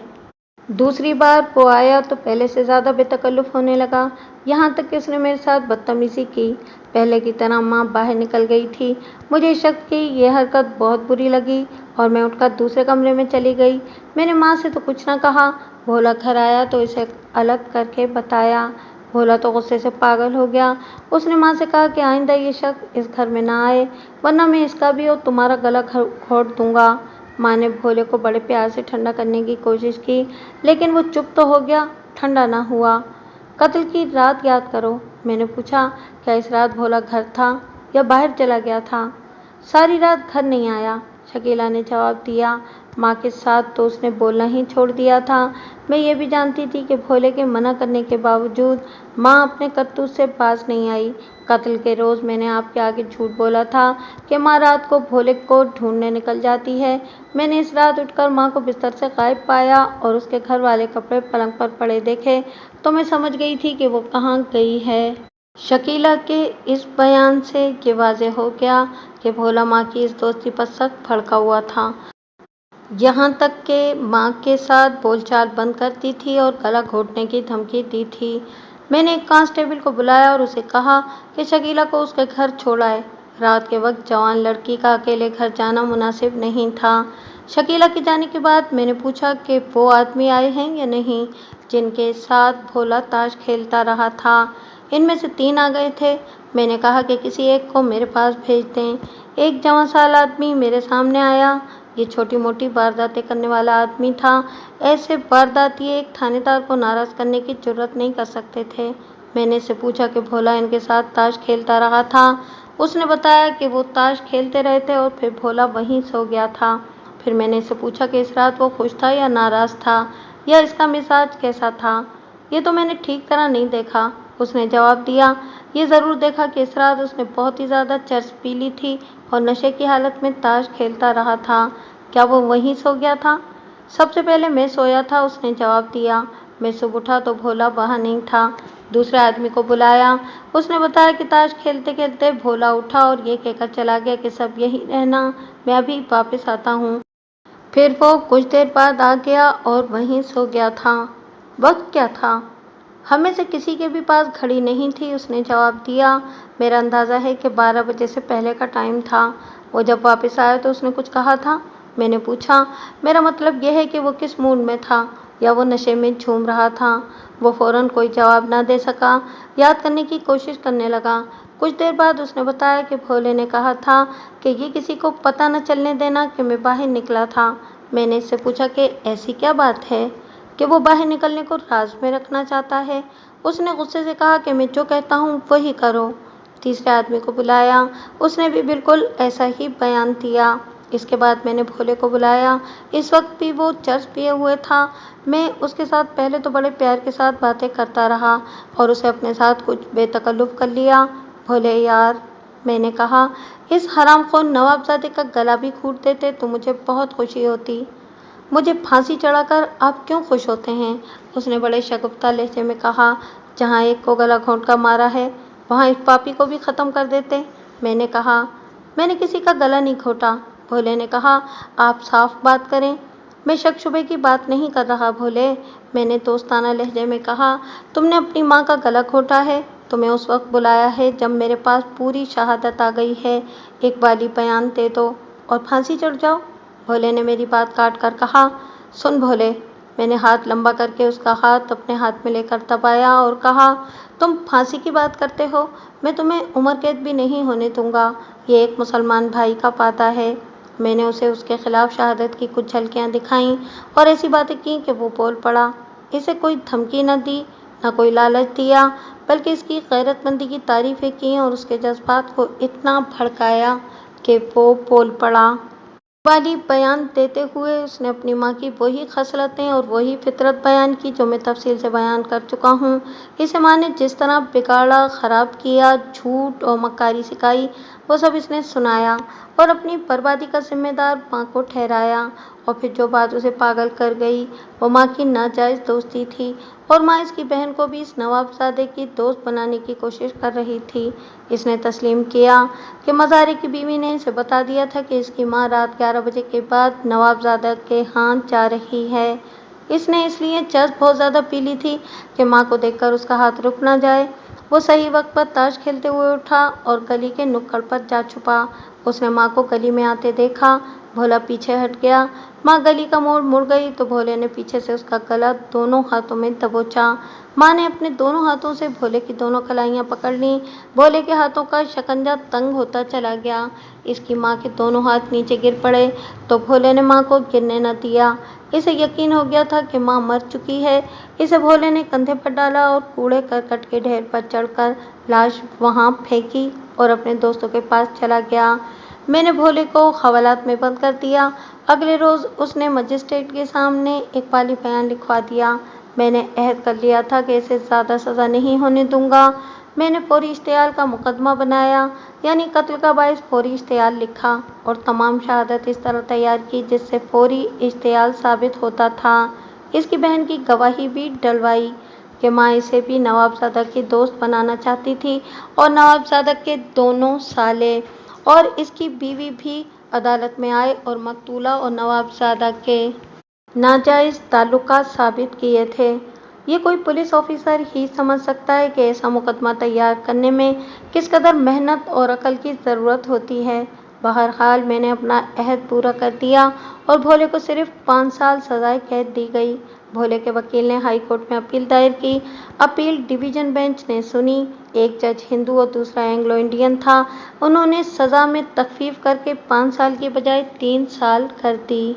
دوسری بار وہ آیا تو پہلے سے زیادہ بے تکلف ہونے لگا، یہاں تک کہ اس نے میرے ساتھ بدتمیزی کی۔ پہلے کی طرح ماں باہر نکل گئی تھی۔ مجھے اس شخص کی یہ حرکت بہت بری لگی اور میں اٹھ کر دوسرے کمرے میں چلی گئی۔ میں نے ماں سے تو کچھ نہ کہا۔ بھولا گھر آیا تو اسے الگ کر کے بتایا۔ بھولا تو غصے سے پاگل ہو گیا۔ اس نے ماں سے کہا کہ آئندہ یہ شخص اس گھر میں نہ آئے، ورنہ میں اس کا بھی اور تمہارا گلا گھونٹ دوں گا۔ ماں نے بھولے کو بڑے پیار سے ٹھنڈا کرنے کی کوشش کی، لیکن وہ چپ تو ہو گیا، ٹھنڈا نہ ہوا۔ قتل کی رات یاد کرو، میں نے پوچھا۔ کیا اس رات بھولا گھر تھا یا باہر چلا گیا تھا؟ ساری رات گھر نہیں آیا، شکیلہ نے جواب دیا۔ ماں کے ساتھ تو اس نے بولنا ہی چھوڑ دیا تھا۔ میں یہ بھی جانتی تھی کہ بھولے کے منع کرنے کے باوجود ماں اپنے کرتوت سے باز نہیں آئی۔ قتل کے روز میں نے آپ کے آگے جھوٹ بولا تھا کہ ماں رات کو بھولے کو ڈھونڈنے نکل جاتی ہے۔ میں نے اس رات اٹھ کر ماں کو بستر سے غائب پایا اور اس کے گھر والے کپڑے پلنگ پر پڑے دیکھے تو میں سمجھ گئی تھی کہ وہ کہاں گئی ہے۔ شکیلہ کے اس بیان سے یہ واضح ہو گیا کہ بھولا ماں کی اس دوستی پر سخت بھڑکا ہوا تھا، یہاں تک کہ ماں کے ساتھ بول چال بند کرتی تھی اور گلا گھونٹنے کی دھمکی دی تھی۔ میں نے ایک کانسٹیبل کو بلایا اور اسے کہا کہ شکیلہ کو اس کے گھر چھوڑ آئے۔ رات کے وقت جوان لڑکی کا اکیلے گھر جانا مناسب نہیں تھا۔ شکیلہ کے جانے کے بعد میں نے پوچھا کہ وہ آدمی آئے ہیں یا نہیں جن کے ساتھ بھولا تاش کھیلتا رہا تھا۔ ان میں سے 3 آ گئے تھے۔ میں نے کہا کہ کسی ایک کو میرے پاس بھیج دیں۔ ایک جوان سال آدمی میرے سامنے آیا۔ یہ چھوٹی موٹی وارداتیں کرنے والا آدمی تھا۔ ایسے وارداتی ایک تھانے دار کو ناراض کرنے کی جرات نہیں کر سکتے تھے۔ میں نے اس سے پوچھا کہ بھولا ان کے ساتھ تاش کھیلتا رہا تھا۔ اس نے بتایا کہ وہ تاش کھیلتے رہے تھے اور پھر بھولا وہیں سو گیا تھا۔ پھر میں نے اس سے پوچھا کہ اس رات وہ خوش تھا یا ناراض تھا، یا اس کا مزاج کیسا تھا۔ یہ تو میں نے ٹھیک طرح نہیں دیکھا، اس نے جواب دیا۔ یہ ضرور دیکھا کہ اس رات اس نے بہت ہی زیادہ چرس پی لی تھی اور نشے کی حالت میں تاش کھیلتا رہا تھا۔ کیا وہ وہیں سو گیا تھا؟ سب سے پہلے میں سویا تھا، اس نے جواب دیا۔ میں صبح اٹھا تو بھولا وہاں نہیں تھا۔ دوسرے آدمی کو بلایا۔ اس نے بتایا کہ تاش کھیلتے کھیلتے بھولا اٹھا اور یہ کہہ کر چلا گیا کہ سب یہیں رہنا، میں ابھی واپس آتا ہوں۔ پھر وہ کچھ دیر بعد آ گیا اور وہیں سو گیا تھا۔ وقت کیا تھا؟ ہم میں سے کسی کے بھی پاس گھڑی نہیں تھی، اس نے جواب دیا۔ میرا اندازہ ہے کہ 12 بجے سے پہلے کا ٹائم تھا۔ وہ جب واپس آیا تو اس نے کچھ کہا تھا؟ मैंने पूछा। मेरा मतलब यह है कि वो किस मूड में था, या वो नशे में झूम रहा था। वो फौरन कोई जवाब ना दे सका, याद करने की कोशिश करने लगा। कुछ देर बाद उसने बताया कि भोले ने कहा था कि ये किसी को पता न चलने देना कि मैं बाहर निकला था। मैंने इससे पूछा कि ऐसी क्या बात है कि वो बाहर निकलने को राज में रखना चाहता है। उसने गुस्से से कहा कि मैं जो कहता हूँ वही करो। तीसरे आदमी को बुलाया, उसने भी बिल्कुल ऐसा ही बयान दिया। इसके बाद मैंने भोले को बुलाया। इस वक्त भी वो चर्च पिए हुए था। मैं उसके साथ पहले तो बड़े प्यार के साथ बातें करता रहा और उसे अपने साथ कुछ बेतकल्लुफ़ कर लिया। भोले यार, मैंने कहा, इस हरामखोर नवाबजादे का गला भी घोंट देते तो मुझे बहुत खुशी होती। मुझे फांसी चढ़ाकर आप क्यों खुश होते हैं? उसने बड़े शगुफ्ता लहजे में कहा। जहाँ एक को गला घोंट कर मारा है, वहाँ इस पापी को भी ख़त्म कर देते। मैंने कहा, मैंने किसी का गला नहीं घोंटा। भोले ने कहा, आप साफ बात करें। मैं शक शुबे की बात नहीं कर रहा भोले, मैंने दोस्ताना लहजे में कहा। तुमने अपनी माँ का गला घोंटा है। तुम्हें उस वक्त बुलाया है जब मेरे पास पूरी शहादत आ गई है। एक बाली बयान दे दो और फांसी चढ़ जाओ। भोले ने मेरी बात काट कर कहा। सुन भोले, मैंने हाथ लंबा करके उसका हाथ अपने हाथ में लेकर दबाया और कहा, तुम फांसी की बात करते हो, मैं तुम्हें उम्र कैद भी नहीं होने दूंगा। ये एक मुसलमान भाई का पाता है। मैंने उसे उसके खिलाफ शहादत की कुछ झलकियाँ दिखाईं और ऐसी बातें की कि वो बोल पड़ा। इसे कोई धमकी न दी, न कोई लालच दिया, बल्कि इसकी गैरतमंदी की तारीफें की और उसके जज्बात को इतना भड़काया कि वो बोल पड़ा। वाली बयान देते हुए उसने अपनी माँ की वही खसलतें और वही फितरत बयान की जो मैं तफसील से बयान कर चुका हूँ। इसे माँ ने जिस तरह बिगाड़ा, ख़राब किया, झूठ और मक्कारी सिखाई, वो सब इसने सुनाया और अपनी बर्बादी का जिम्मेदार माँ को ठहराया। और फिर जो बात उसे पागल कर गई, वो माँ की नाजायज़ दोस्ती थी और माँ इसकी बहन को भी इस नवाबजादे की दोस्त बनाने की कोशिश कर रही थी। इसने तस्लीम किया कि मज़ारे की बीवी ने इसे बता दिया था कि इसकी माँ रात 11 बजे के बाद नवाबजादा के यहाँ जा रही है। इसने इसलिए चर्च बहुत ज़्यादा पी ली थी कि माँ को देखकर उसका हाथ रुक ना जाए। वो सही वक्त पर ताश खेलते हुए उठा और गली के नुक्कड़ पर जा छुपा। उसने माँ को गली में आते देखा। भोला पीछे हट गया। माँ गली का मोड़ मुड़ गई तो भोले ने पीछे से उसका गला दोनों हाथों में दबोचा। माँ ने अपने दोनों हाथों से भोले की दोनों कलाइयाँ पकड़ लीं। भोले के हाथों का शिकंजा तंग होता चला गया। इसकी माँ के दोनों हाथ नीचे गिर पड़े तो भोले ने माँ को गिरने न दिया। इसे यकीन हो गया था कि माँ मर चुकी है। इसे भोले ने कंधे पर डाला और कूड़े करकट के ढेर पर चढ़कर लाश वहाँ फेंकी और अपने दोस्तों के पास चला गया। मैंने भोले को हवालात में बंद कर दिया। अगले रोज़ उसने मजिस्ट्रेट के सामने एक पाली बयान लिखवा दिया। मैंने अहद कर लिया था कि इसे ज़्यादा सज़ा नहीं होने दूंगा। मैंने फौरी इश्तियाल का मुकदमा बनाया, यानी कत्ल का बाइस फौरी इश्तियाल लिखा और तमाम शहादत इस तरह तैयार की जिससे फौरी इश्तियाल साबित होता था। इसकी बहन की गवाही भी डलवाई कि माँ इसे भी नवाबजादा की दोस्त बनाना चाहती थी और नवाबजादा के दोनों साले और इसकी बीवी भी अदालत में आए और मकतूला और नवाबजादा के नाजायज़ ताल्लुकात साबित किए थे। ये कोई पुलिस ऑफिसर ही समझ सकता है कि ऐसा मुकदमा तैयार करने में किस कदर मेहनत और अकल की ज़रूरत होती है। बहरहाल मैंने अपना अहद पूरा कर दिया और भोले को सिर्फ 5 साल सज़ाए कैद दी गई। भोले के वकील ने हाई कोर्ट में अपील दायर की। अपील डिवीज़न बेंच ने सुनी। एक जज हिंदू और दूसरा एंग्लो इंडियन था। उन्होंने सज़ा में तखफीफ करके 5 साल की बजाय 3 साल कर दी।